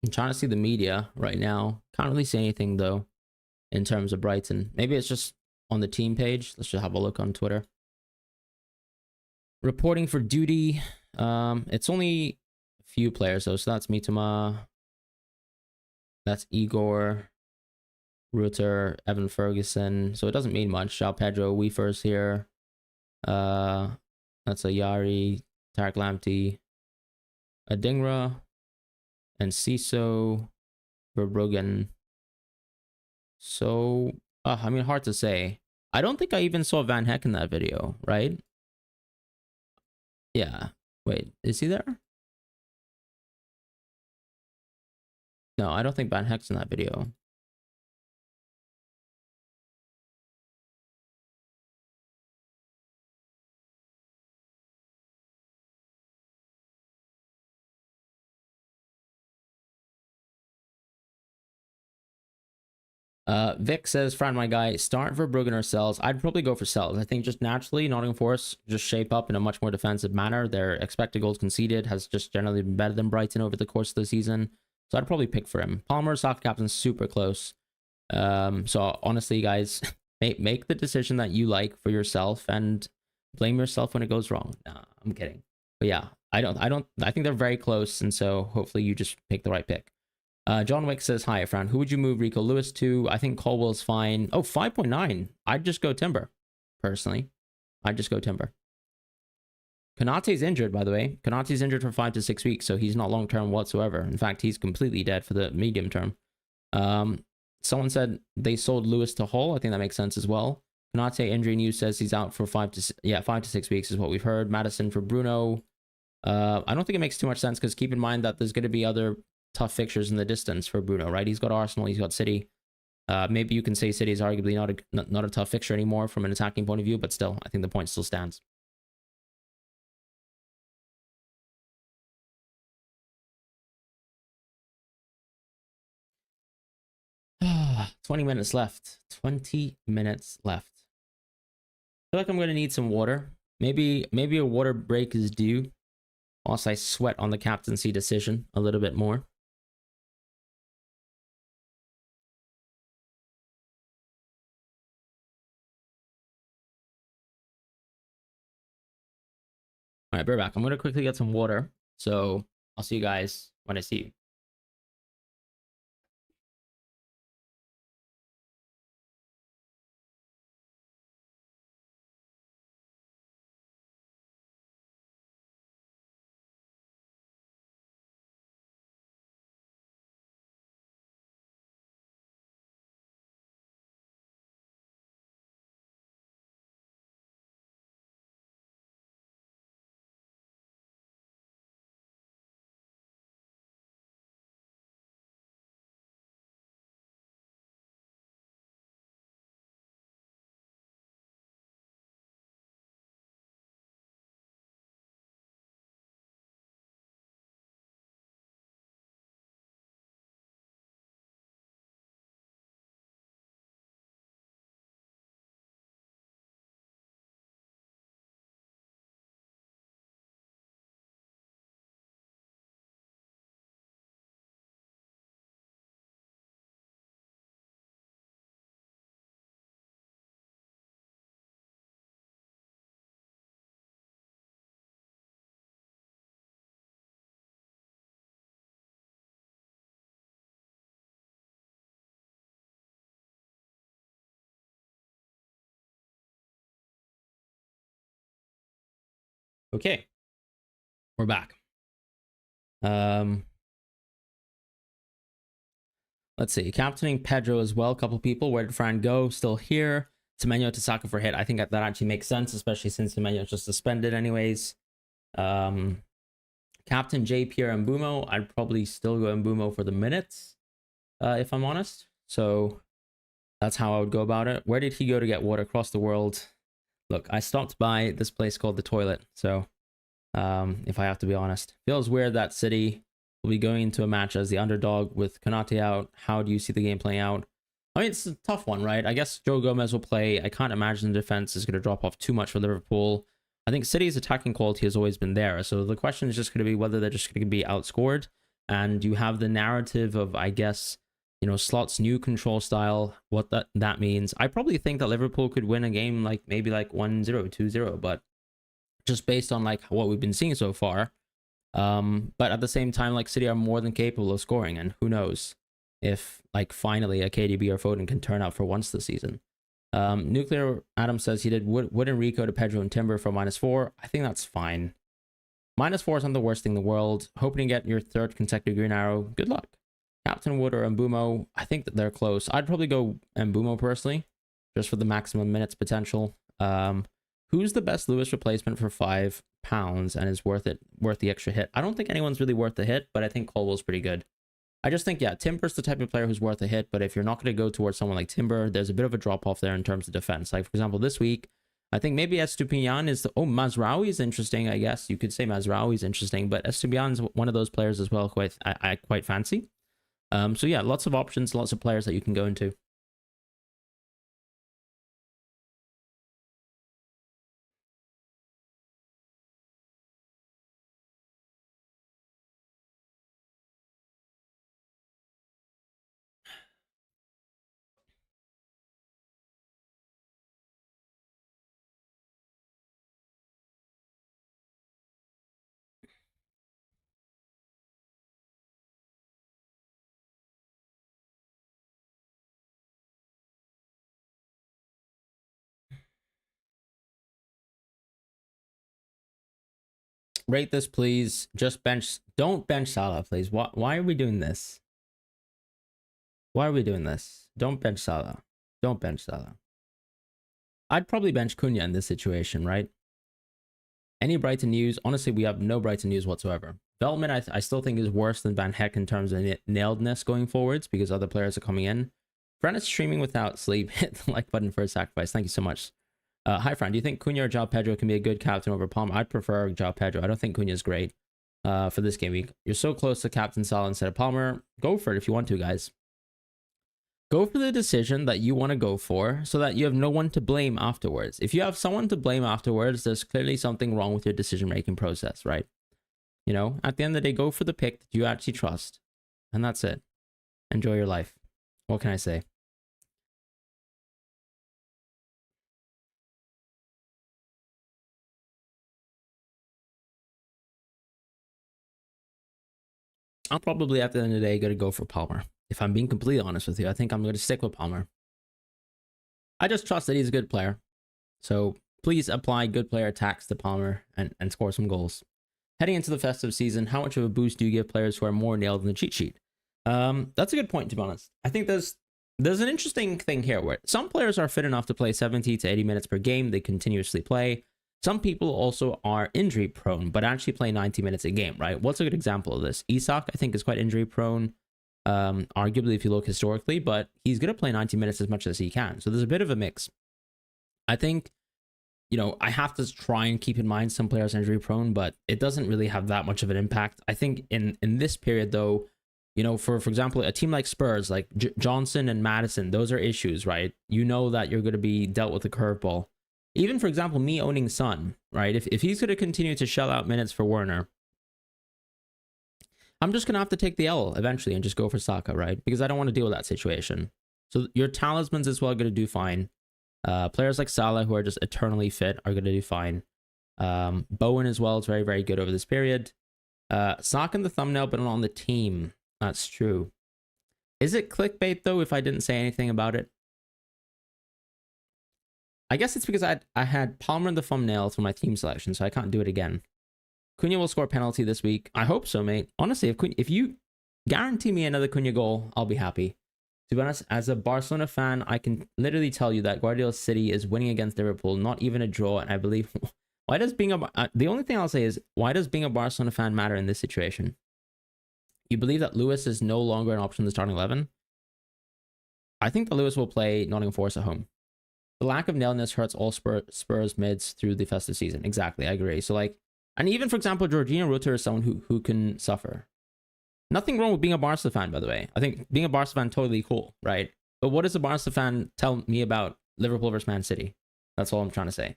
I'm trying to see the media right now. Can't really see anything though in terms of Brighton. Maybe it's just on the team page. Let's just have a look on Twitter. Reporting for duty. It's only a few players though. So that's Mitoma. That's Igor, Ruter, Evan Ferguson. So it doesn't mean much. João Pedro, Weefers here. That's a Yari, Tarek Lamptey, Adingra, and Ciso, Verbruggen. So, I mean, hard to say. I don't think I even saw Van Heck in that video, right? Yeah. Wait, is he there? No, I don't think Van Heck's in that video. Vic says, Fran, my guy, start Verbruggen or sells. I'd probably go for sells. I think just naturally, Nottingham Forest just shape up in a much more defensive manner. Their expected goals conceded has just generally been better than Brighton over the course of the season. So I'd probably pick for him. Palmer, soccer captain, super close. So honestly, guys, make the decision that you like for yourself and blame yourself when it goes wrong. Nah, I'm kidding. But yeah, I think they're very close. And so hopefully you just pick the right pick. John Wick says, hi, Fran. Who would you move Rico Lewis to? I think Colwell's fine. Oh, 5.9. I'd just go Timber, personally. I'd just go Timber. Konate's injured, by the way. Konate's injured for 5 to 6 weeks, so he's not long-term whatsoever. In fact, he's completely dead for the medium term. Someone said they sold Lewis to Hull. I think that makes sense as well. Konate injury news says he's out for 5 to 6 weeks is what we've heard. Madison for Bruno. I don't think it makes too much sense because keep in mind that there's going to be other tough fixtures in the distance for Bruno, right? He's got Arsenal, he's got City. Maybe you can say City is arguably not a tough fixture anymore from an attacking point of view, but still, I think the point still stands. Ah, 20 minutes left. 20 minutes left. I feel like I'm going to need some water. Maybe a water break is due whilst I sweat on the captaincy decision a little bit more. All right, we're back. I'm going to quickly get some water. So I'll see you guys when I see you. Okay, we're back. Let's see. Captaining Pedro as well. A couple people. Where did Fran go? Still here. Semenyo to Saka for hit. I think that actually makes sense, especially since Semenyo is just suspended anyways. Captain J. Pierre Mbumo. I'd probably still go Mbumo for the minutes, if I'm honest. So that's how I would go about it. Where did he go to get water across the world? Look, I stopped by this place called the Toilet. So if I have to be honest, feels weird that City will be going into a match as the underdog with Konate out. How do you see the game playing out? I mean, it's a tough one, right? I guess Joe Gomez will play. I can't imagine the defense is going to drop off too much for Liverpool. I think City's attacking quality has always been there. So the question is just going to be whether they're just going to be outscored. And you have the narrative of, I guess, you know, Slot's new control style, what that means. I probably think that Liverpool could win a game like maybe like 1-0, 2-0, but just based on like what we've been seeing so far. But at the same time, like City are more than capable of scoring, and who knows if like finally a KDB or Foden can turn out for once this season. Nuclear Adam says he did Wood Enrico to Pedro and Timber for -4. I think that's fine. -4 isn't the worst thing in the world. Hoping to get your 3rd consecutive green arrow. Good luck. Captain Wood or Mbumo. I think that they're close. I'd probably go Mbumo personally, just for the maximum minutes potential. Who's the best Lewis replacement for £5 and is worth the extra hit? I don't think anyone's really worth the hit, but I think Colwell's pretty good. I just think, yeah, Timber's the type of player who's worth a hit, but if you're not going to go towards someone like Timber, there's a bit of a drop-off there in terms of defense. Like, for example, this week, I think maybe Estupiñán is... Mazraoui is interesting, I guess. You could say Mazraoui is interesting, but Estupiñán is one of those players as well I quite fancy. So yeah, lots of options, lots of players that you can go into. Rate this, please. Just bench. Don't bench Salah, please. Why are we doing this? Why are we doing this? Don't bench Salah. Don't bench Salah. I'd probably bench Cunha in this situation, right? Any Brighton news? Honestly, we have no Brighton news whatsoever. Veltman, I still think is worse than Van Heck in terms of nailedness going forwards because other players are coming in. Fran is streaming without sleep. Hit the like button for a sacrifice. Thank you so much. Hi, Fran. Do you think Cunha or João Pedro can be a good captain over Palmer? I'd prefer João Pedro. I don't think Cunha is great for this game week. You're so close to Captain Salah instead of Palmer. Go for it if you want to, guys. Go for the decision that you want to go for so that you have no one to blame afterwards. If you have someone to blame afterwards, there's clearly something wrong with your decision-making process, right? You know, at the end of the day, go for the pick that you actually trust. And that's it. Enjoy your life. What can I say? I'll probably, at the end of the day, going to go for Palmer. If I'm being completely honest with you, I think I'm going to stick with Palmer. I just trust that he's a good player. So please apply good player tax to Palmer and score some goals. Heading into the festive season, how much of a boost do you give players who are more nailed in the cheat sheet? That's a good point, to be honest. I think there's an interesting thing here where some players are fit enough to play 70 to 80 minutes per game. They continuously play. Some people also are injury prone, but actually play 90 minutes a game, right? What's a good example of this? Isak, I think, is quite injury prone, arguably if you look historically, but he's going to play 90 minutes as much as he can. So there's a bit of a mix. I think, you know, I have to try and keep in mind some players are injury prone, but it doesn't really have that much of an impact. I think in this period, though, you know, for example, a team like Spurs, like Johnson and Madison, those are issues, right? You know that you're going to be dealt with a curveball. Even, for example, me owning Son, right? If he's going to continue to shell out minutes for Werner, I'm just going to have to take the L eventually and just go for Saka, right? Because I don't want to deal with that situation. So your talismans as well are going to do fine. Players like Salah, who are just eternally fit, are going to do fine. Bowen as well is very, very good over this period. Saka in the thumbnail, but not on the team. That's true. Is it clickbait, though, if I didn't say anything about it? I guess it's because I had Palmer in the thumbnail for my team selection, so I can't do it again. Cunha will score a penalty this week. I hope so, mate. Honestly, if you guarantee me another Cunha goal, I'll be happy. To be honest, as a Barcelona fan, I can literally tell you that Guardiola City is winning against Liverpool, not even a draw, and I believe... Why does being a... the only thing I'll say is, why does being a Barcelona fan matter in this situation? You believe that Lewis is no longer an option in the starting 11? I think that Lewis will play Nottingham Forest at home. The lack of nailness hurts all Spurs mids through the festive season. Exactly, I agree. So, like... And even, for example, Jorginho Rutter is someone who can suffer. Nothing wrong with being a Barca fan, by the way. I think being a Barca fan, totally cool, right? But what does a Barca fan tell me about Liverpool versus Man City? That's all I'm trying to say.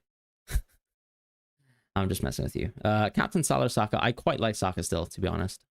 I'm just messing with you. Captain Salah or Saka. I quite like Saka still, to be honest.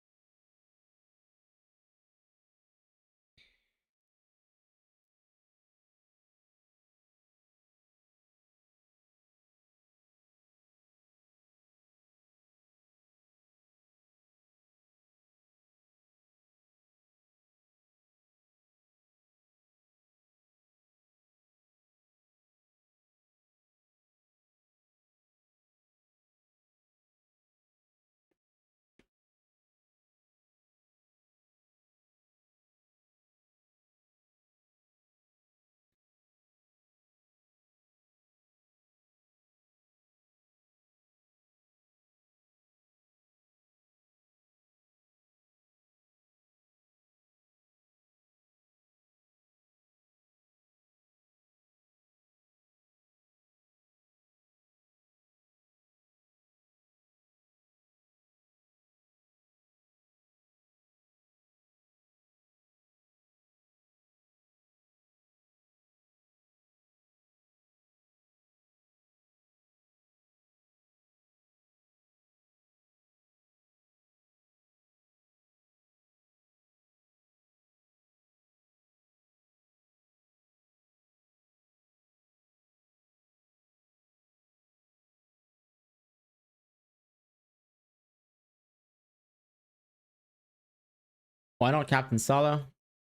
Why not Captain Salah?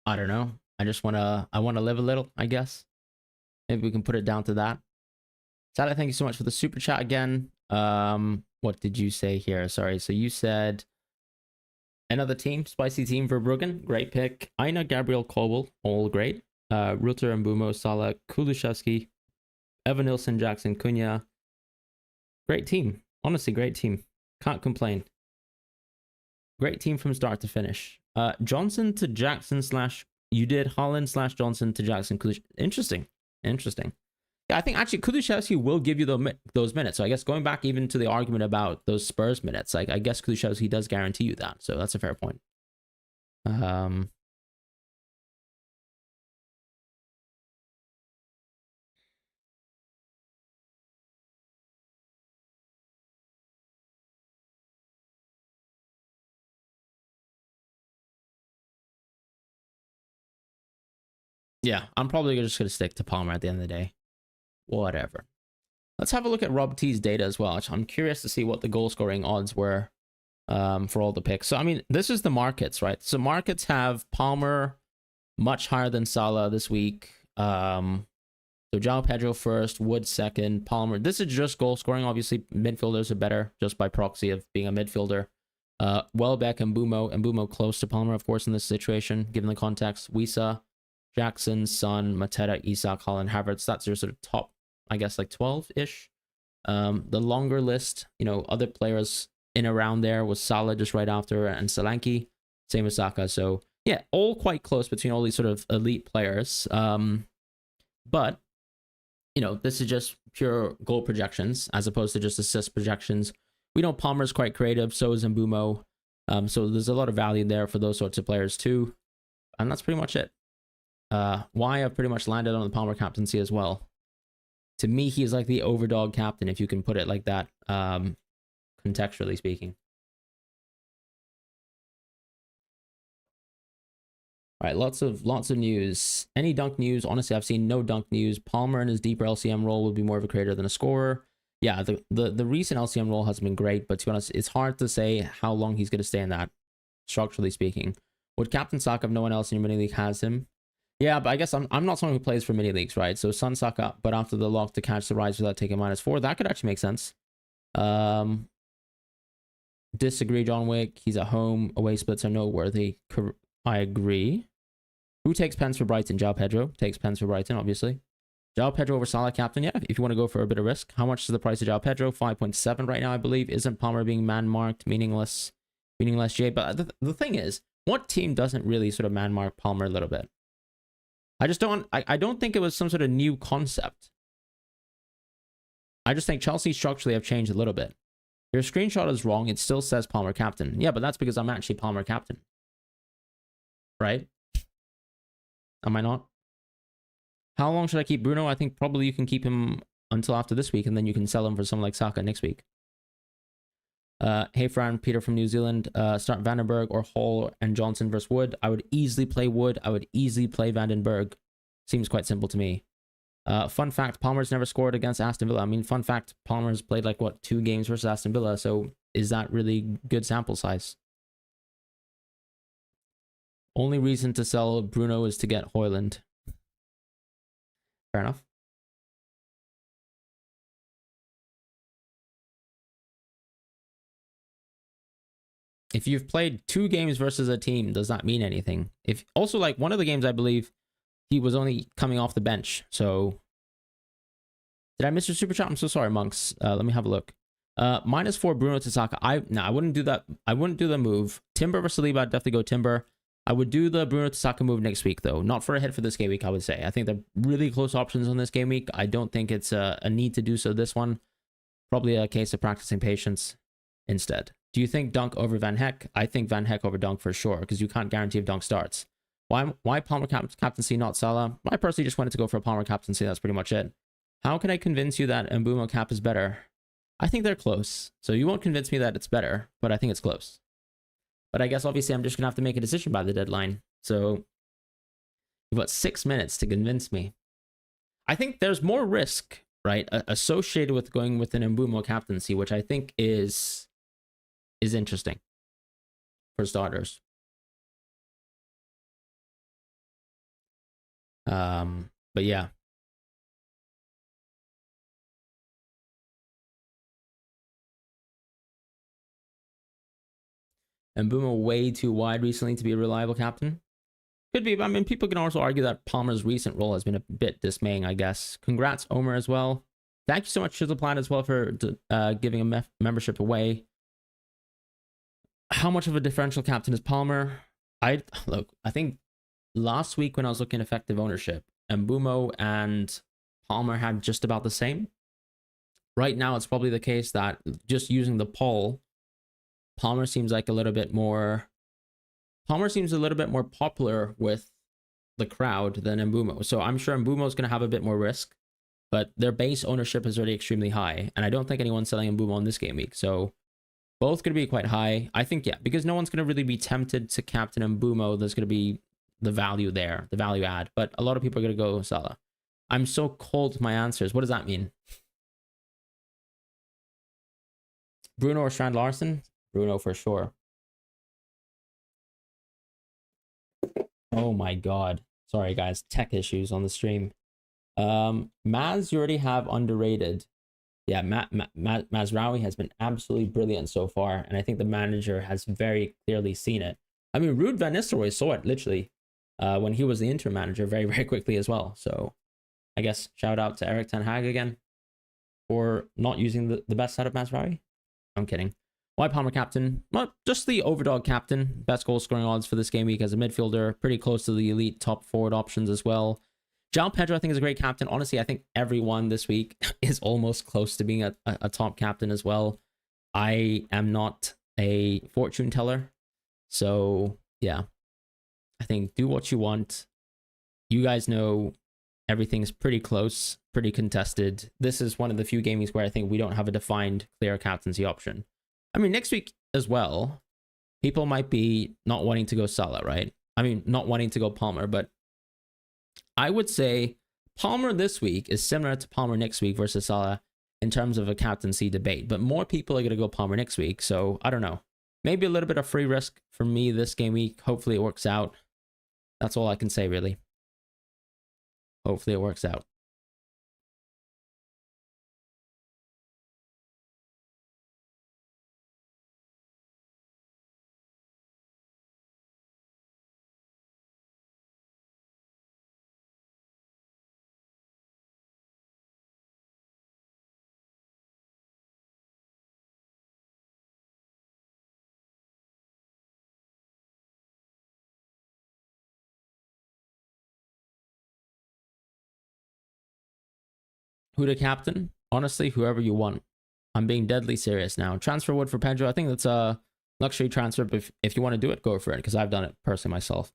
I don't know. I want to live a little, I guess. Maybe we can put it down to that. Salah, thank you so much for the super chat again. What did you say here? Sorry. So you said another team, spicy team for Bruggen. Great pick. Aina, Gabriel, Kobel, all great. Rutter and Mbumo, Salah, Kulusevski, Evan Nilsson, Jackson, Cunha. Great team. Honestly, great team. Can't complain. Great team from start to finish. Johnson to Jackson slash... You did Haaland slash Johnson to Jackson. Interesting. Interesting. Yeah, I think actually Kulusevski will give you those minutes. So I guess going back even to the argument about those Spurs minutes, like I guess Kulusevski does guarantee you that. So that's a fair point. Yeah, I'm probably just going to stick to Palmer at the end of the day. Whatever. Let's have a look at Rob T's data as well. I'm curious to see what the goal scoring odds were for all the picks. So, I mean, this is the markets, right? So markets have Palmer much higher than Salah this week. So João Pedro first, Wood second, Palmer. This is just goal scoring. Obviously, midfielders are better just by proxy of being a midfielder. Welbeck and Mbumo close to Palmer, of course, in this situation, given the context. Wisa, Jackson, Son, Mateta, Isak, Haaland, Havertz. That's your sort of top, I guess, like 12-ish. The longer list, you know, other players in around there was Salah just right after, and Solanke, same as Saka. So, yeah, all quite close between all these sort of elite players. But, you know, this is just pure goal projections as opposed to just assist projections. We know Palmer's quite creative, so is Mbumo. So there's a lot of value there for those sorts of players too. And that's pretty much it. Why I've pretty much landed on the Palmer captaincy as well. To me, he is like the overdog captain, if you can put it like that, contextually speaking. All right, lots of news. Any dunk news? Honestly, I've seen no dunk news. Palmer in his deeper LCM role would be more of a creator than a scorer. Yeah, the recent LCM role has been great, but to be honest, it's hard to say how long he's going to stay in that, structurally speaking. Would Captain Saka, if no one else in your mini league has him? Yeah, but I guess I'm not someone who plays for mini leagues, right? So Sun Saka, but after the lock to catch the rise without taking -4, that could actually make sense. Disagree, John Wick. He's at home. Away splits are noteworthy. I agree. Who takes Pence for Brighton? João Pedro takes Pence for Brighton, obviously. João Pedro over Salah, captain. Yeah, if you want to go for a bit of risk. How much is the price of João Pedro? 5.7 right now, I believe. Isn't Palmer being man-marked? Meaningless J. But the thing is, what team doesn't really sort of man-mark Palmer a little bit? I just don't... I don't think it was some sort of new concept. I just think Chelsea structurally have changed a little bit. Your screenshot is wrong. It still says Palmer captain. Yeah, but that's because I'm actually Palmer captain. Right? Am I not? How long should I keep Bruno? I think probably you can keep him until after this week, and then you can sell him for someone like Saka next week. Hey, Fran, Peter from New Zealand. Start Vandenberg or Hall and Johnson versus Wood. I would easily play Wood. I would easily play Vandenberg. Seems quite simple to me. Fun fact, Palmer's never scored against Aston Villa. I mean, fun fact, Palmer's played like, what, 2 games versus Aston Villa, so is that really good sample size? Only reason to sell Bruno is to get Haaland. Fair enough. If you've played 2 games versus a team, does that mean anything? If also, like, one of the games, I believe, he was only coming off the bench, so... Did I miss your super chat? I'm so sorry, monks. Let me have a look. -4 Bruno to Saka. I wouldn't do that. I wouldn't do the move. Timber versus Saliba, I'd definitely go Timber. I would do the Bruno to Saka move next week, though. Not for a hit for this game week, I would say. I think they're really close options on this game week. I don't think it's a need to do so this one. Probably a case of practicing patience instead. Do you think Dunk over Van Heck? I think Van Heck over Dunk for sure, because you can't guarantee if Dunk starts. Why Palmer captaincy, not Salah? I personally just wanted to go for a Palmer captaincy. That's pretty much it. How can I convince you that Mbeumo cap is better? I think they're close. So you won't convince me that it's better, but I think it's close. But I guess obviously I'm just going to have to make a decision by the deadline. So you've got 6 minutes to convince me. I think there's more risk, right, associated with going with an Mbeumo captaincy, which I think is interesting for starters. But yeah. Mbeumo way too wide recently to be a reliable captain. Could be, but I mean, people can also argue that Palmer's recent role has been a bit dismaying, I guess. Congrats, Omer, as well. Thank you so much to the plan as well for giving a membership away. How much of a differential captain is Palmer? I think last week when I was looking at effective ownership, Mbeumo and Palmer had just about the same. Right now, it's probably the case that just using the poll, Palmer seems like a little bit more... Palmer seems a little bit more popular with the crowd than Mbeumo. So I'm sure Mbeumo is going to have a bit more risk, but their base ownership is already extremely high. And I don't think anyone's selling Mbeumo on this game week. So both going to be quite high. I think, yeah, because no one's going to really be tempted to captain Mbeumo. There's going to be the value there, the value add. But a lot of people are going to go Salah. I'm so cold with my answers. What does that mean? Bruno or Strand Larson? Bruno for sure. Oh my god. Sorry guys, tech issues on the stream. Maz, you already have underrated. Yeah, Mazraoui has been absolutely brilliant so far, and I think the manager has very clearly seen it. I mean, Ruud van Nistelrooy saw it literally when he was the interim manager very, very quickly as well. So I guess shout out to Erik ten Hag again for not using the best set of Mazraoui. I'm kidding. Why Palmer captain? Well, just the overdog captain. Best goal scoring odds for this game week as a midfielder. Pretty close to the elite top forward options as well. João Pedro, I think, is a great captain. Honestly, I think everyone this week is almost close to being a top captain as well. I am not a fortune teller. So, yeah. I think do what you want. You guys know everything's pretty close, pretty contested. This is one of the few game weeks where I think we don't have a defined, clear captaincy option. I mean, next week as well, people might be not wanting to go Salah, right? I mean, not wanting to go Palmer, but I would say Palmer this week is similar to Palmer next week versus Salah in terms of a captaincy debate, but more people are going to go Palmer next week, so I don't know. Maybe a little bit of free risk for me this game week. Hopefully it works out. That's all I can say, really. Hopefully it works out. Who to captain? Honestly, whoever you want. I'm being deadly serious now. Transfer Wood for Pedro. I think that's a luxury transfer, but if you want to do it, go for it, because I've done it personally myself.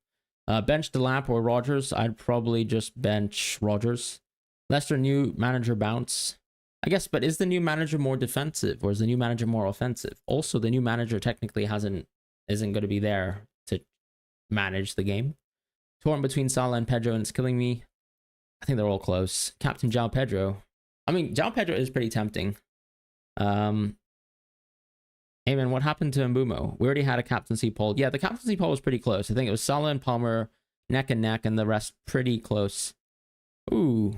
Bench Delap or Rogers. I'd probably just bench Rogers. Leicester new manager bounce. I guess, but is the new manager more defensive or is the new manager more offensive? Also, the new manager technically isn't going to be there to manage the game. Torn between Salah and Pedro, and it's killing me. I think they're all close. Captain João Pedro. I mean, João Pedro is pretty tempting. Hey man, what happened to Mbumo? We already had a captaincy poll. Yeah, the captaincy poll was pretty close. I think it was Salah and Palmer neck and neck, and the rest pretty close. Ooh.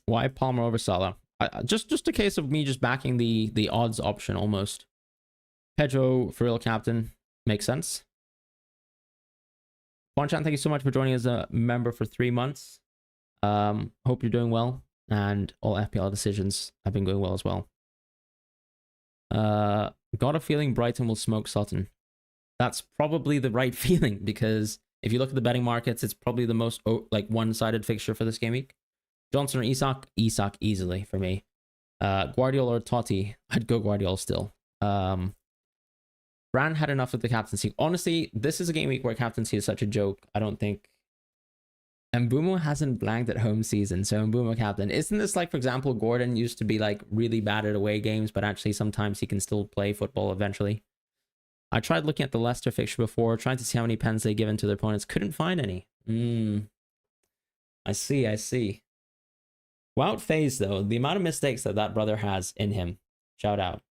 Why Palmer over Salah? Just a case of me just backing the odds option almost. Pedro for real captain. Makes sense. Bonchan, thank you so much for joining as a member for 3 months. Hope you're doing well, and all FPL decisions have been going well as well. Got a feeling Brighton will smoke Sutton. That's probably the right feeling, because if you look at the betting markets, it's probably the most like one-sided fixture for this game week. Johnson or Isak? Isak easily for me. Guardiola or Totti? I'd go Guardiola still. Fran had enough of the captaincy. Honestly, this is a game week where captaincy is such a joke. I don't think... Mbumo hasn't blanked at home season, so Mbumo captain. Isn't this like, for example, Gordon used to be like really bad at away games, but actually sometimes he can still play football eventually? I tried looking at the Leicester fixture before, trying to see how many pens they given to their opponents. Couldn't find any. I see. Wout Faze, though, the amount of mistakes that brother has in him. Shout out.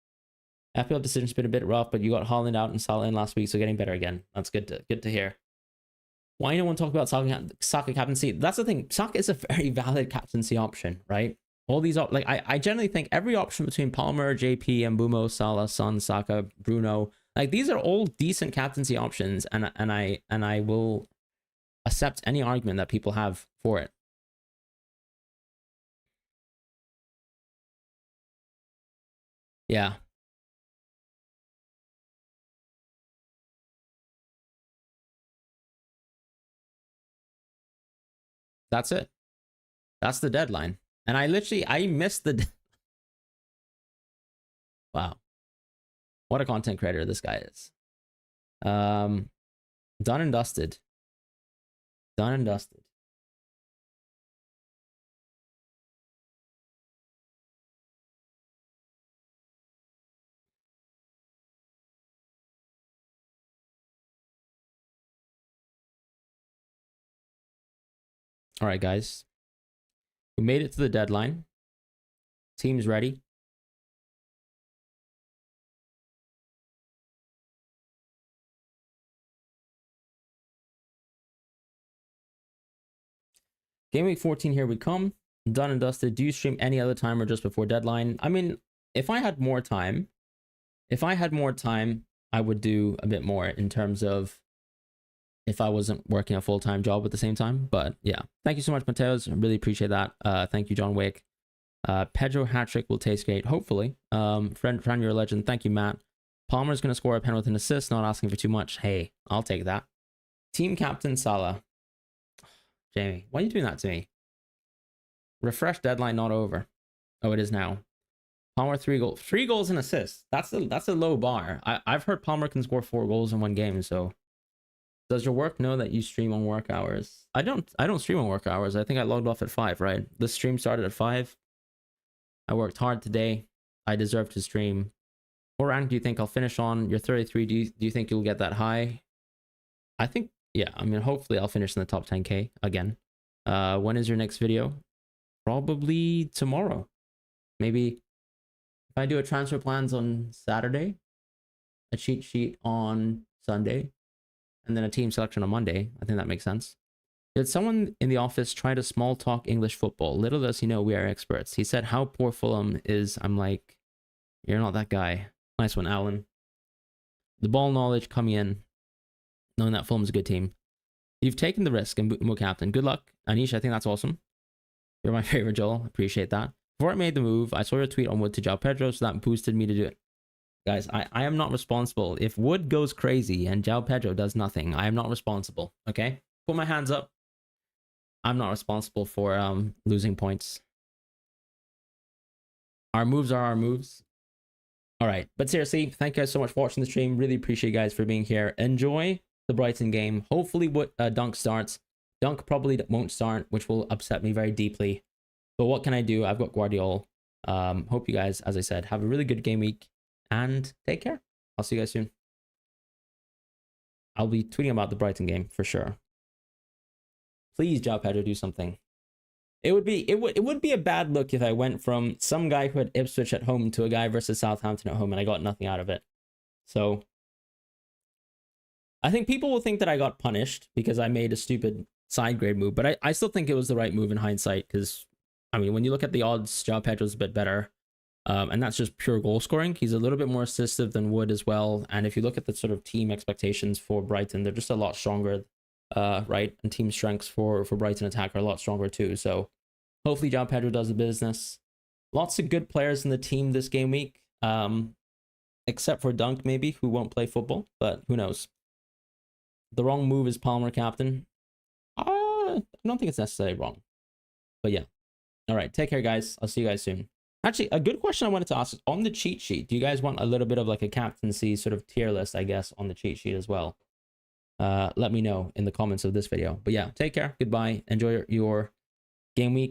FPL decision's been a bit rough, but you got Haaland out and Salah in last week, so getting better again. That's good to hear. Why no one talk about Saka captaincy? That's the thing. Saka is a very valid captaincy option, right? All these like I generally think every option between Palmer, JP, Mbumo, Salah, Son, Saka, Bruno, like these are all decent captaincy options, and I will accept any argument that people have for it. Yeah. That's it. That's the deadline. And I missed the... Wow. What a content creator this guy is. Done and dusted. Done and dusted. All right, guys. We made it to the deadline. Team's ready. Game week 14, here we come. Done and dusted. Do you stream any other time or just before deadline? I mean, if I had more time, I would do a bit more in terms of if I wasn't working a full-time job at the same time. But yeah, thank you so much, Mateos. I really appreciate that. Thank you, John Wick. Pedro hat-trick will taste great, hopefully. Fran, you're a legend. Thank you, Matt. Palmer's going to score a pen with an assist, not asking for too much. Hey, I'll take that. Team captain Salah. Jamie, why are you doing that to me? Refresh deadline not over. Oh, it is now. Palmer 3 goals. 3 goals and assists. That's a low bar. I've heard Palmer can score 4 goals in one game, so... Does your work know that you stream on work hours? I don't stream on work hours. I think I logged off at 5, right? This stream started at 5. I worked hard today. I deserve to stream. What rank do you think I'll finish on? You're 33. Do you think you'll get that high? I think, yeah. I mean, hopefully I'll finish in the top 10k again. When is your next video? Probably tomorrow. Maybe if I do a transfer plans on Saturday, a cheat sheet on Sunday, and then a team selection on Monday. I think that makes sense. Did someone in the office try to small talk English football? Little does he know we are experts. He said how poor Fulham is. I'm like, you're not that guy. Nice one, Alan. The ball knowledge coming in, knowing that Fulham's a good team. You've taken the risk and more captain. Good luck, Anish. I think that's awesome. You're my favorite, Joel. Appreciate that. Before I made the move, I saw your tweet on Wood to João Pedro, so that boosted me to do it. Guys, I am not responsible. If Wood goes crazy and João Pedro does nothing, I am not responsible, okay? Put my hands up. I'm not responsible for losing points. Our moves are our moves. All right, but seriously, thank you guys so much for watching the stream. Really appreciate you guys for being here. Enjoy the Brighton game. Hopefully Dunk starts. Dunk probably won't start, which will upset me very deeply. But what can I do? I've got Guardiola. Hope you guys, as I said, have a really good game week. And take care. I'll see you guys soon. I'll be tweeting about the Brighton game for sure. Please, João Pedro, do something. It would be a bad look if I went from some guy who had Ipswich at home to a guy versus Southampton at home and I got nothing out of it. So I think people will think that I got punished because I made a stupid side grade move, but I still think it was the right move in hindsight because, I mean, when you look at the odds, João Pedro's a bit better. And that's just pure goal scoring. He's a little bit more assistive than Wood as well. And if you look at the sort of team expectations for Brighton, they're just a lot stronger, right? And team strengths for Brighton attack are a lot stronger too. So hopefully João Pedro does the business. Lots of good players in the team this game week, except for Dunk maybe, who won't play football, but who knows. The wrong move is Palmer captain. I don't think it's necessarily wrong. But yeah. All right, take care, guys. I'll see you guys soon. Actually, a good question I wanted to ask is on the cheat sheet. Do you guys want a little bit of like a captaincy sort of tier list, I guess, on the cheat sheet as well? Let me know in the comments of this video. But yeah, take care. Goodbye. Enjoy your game week.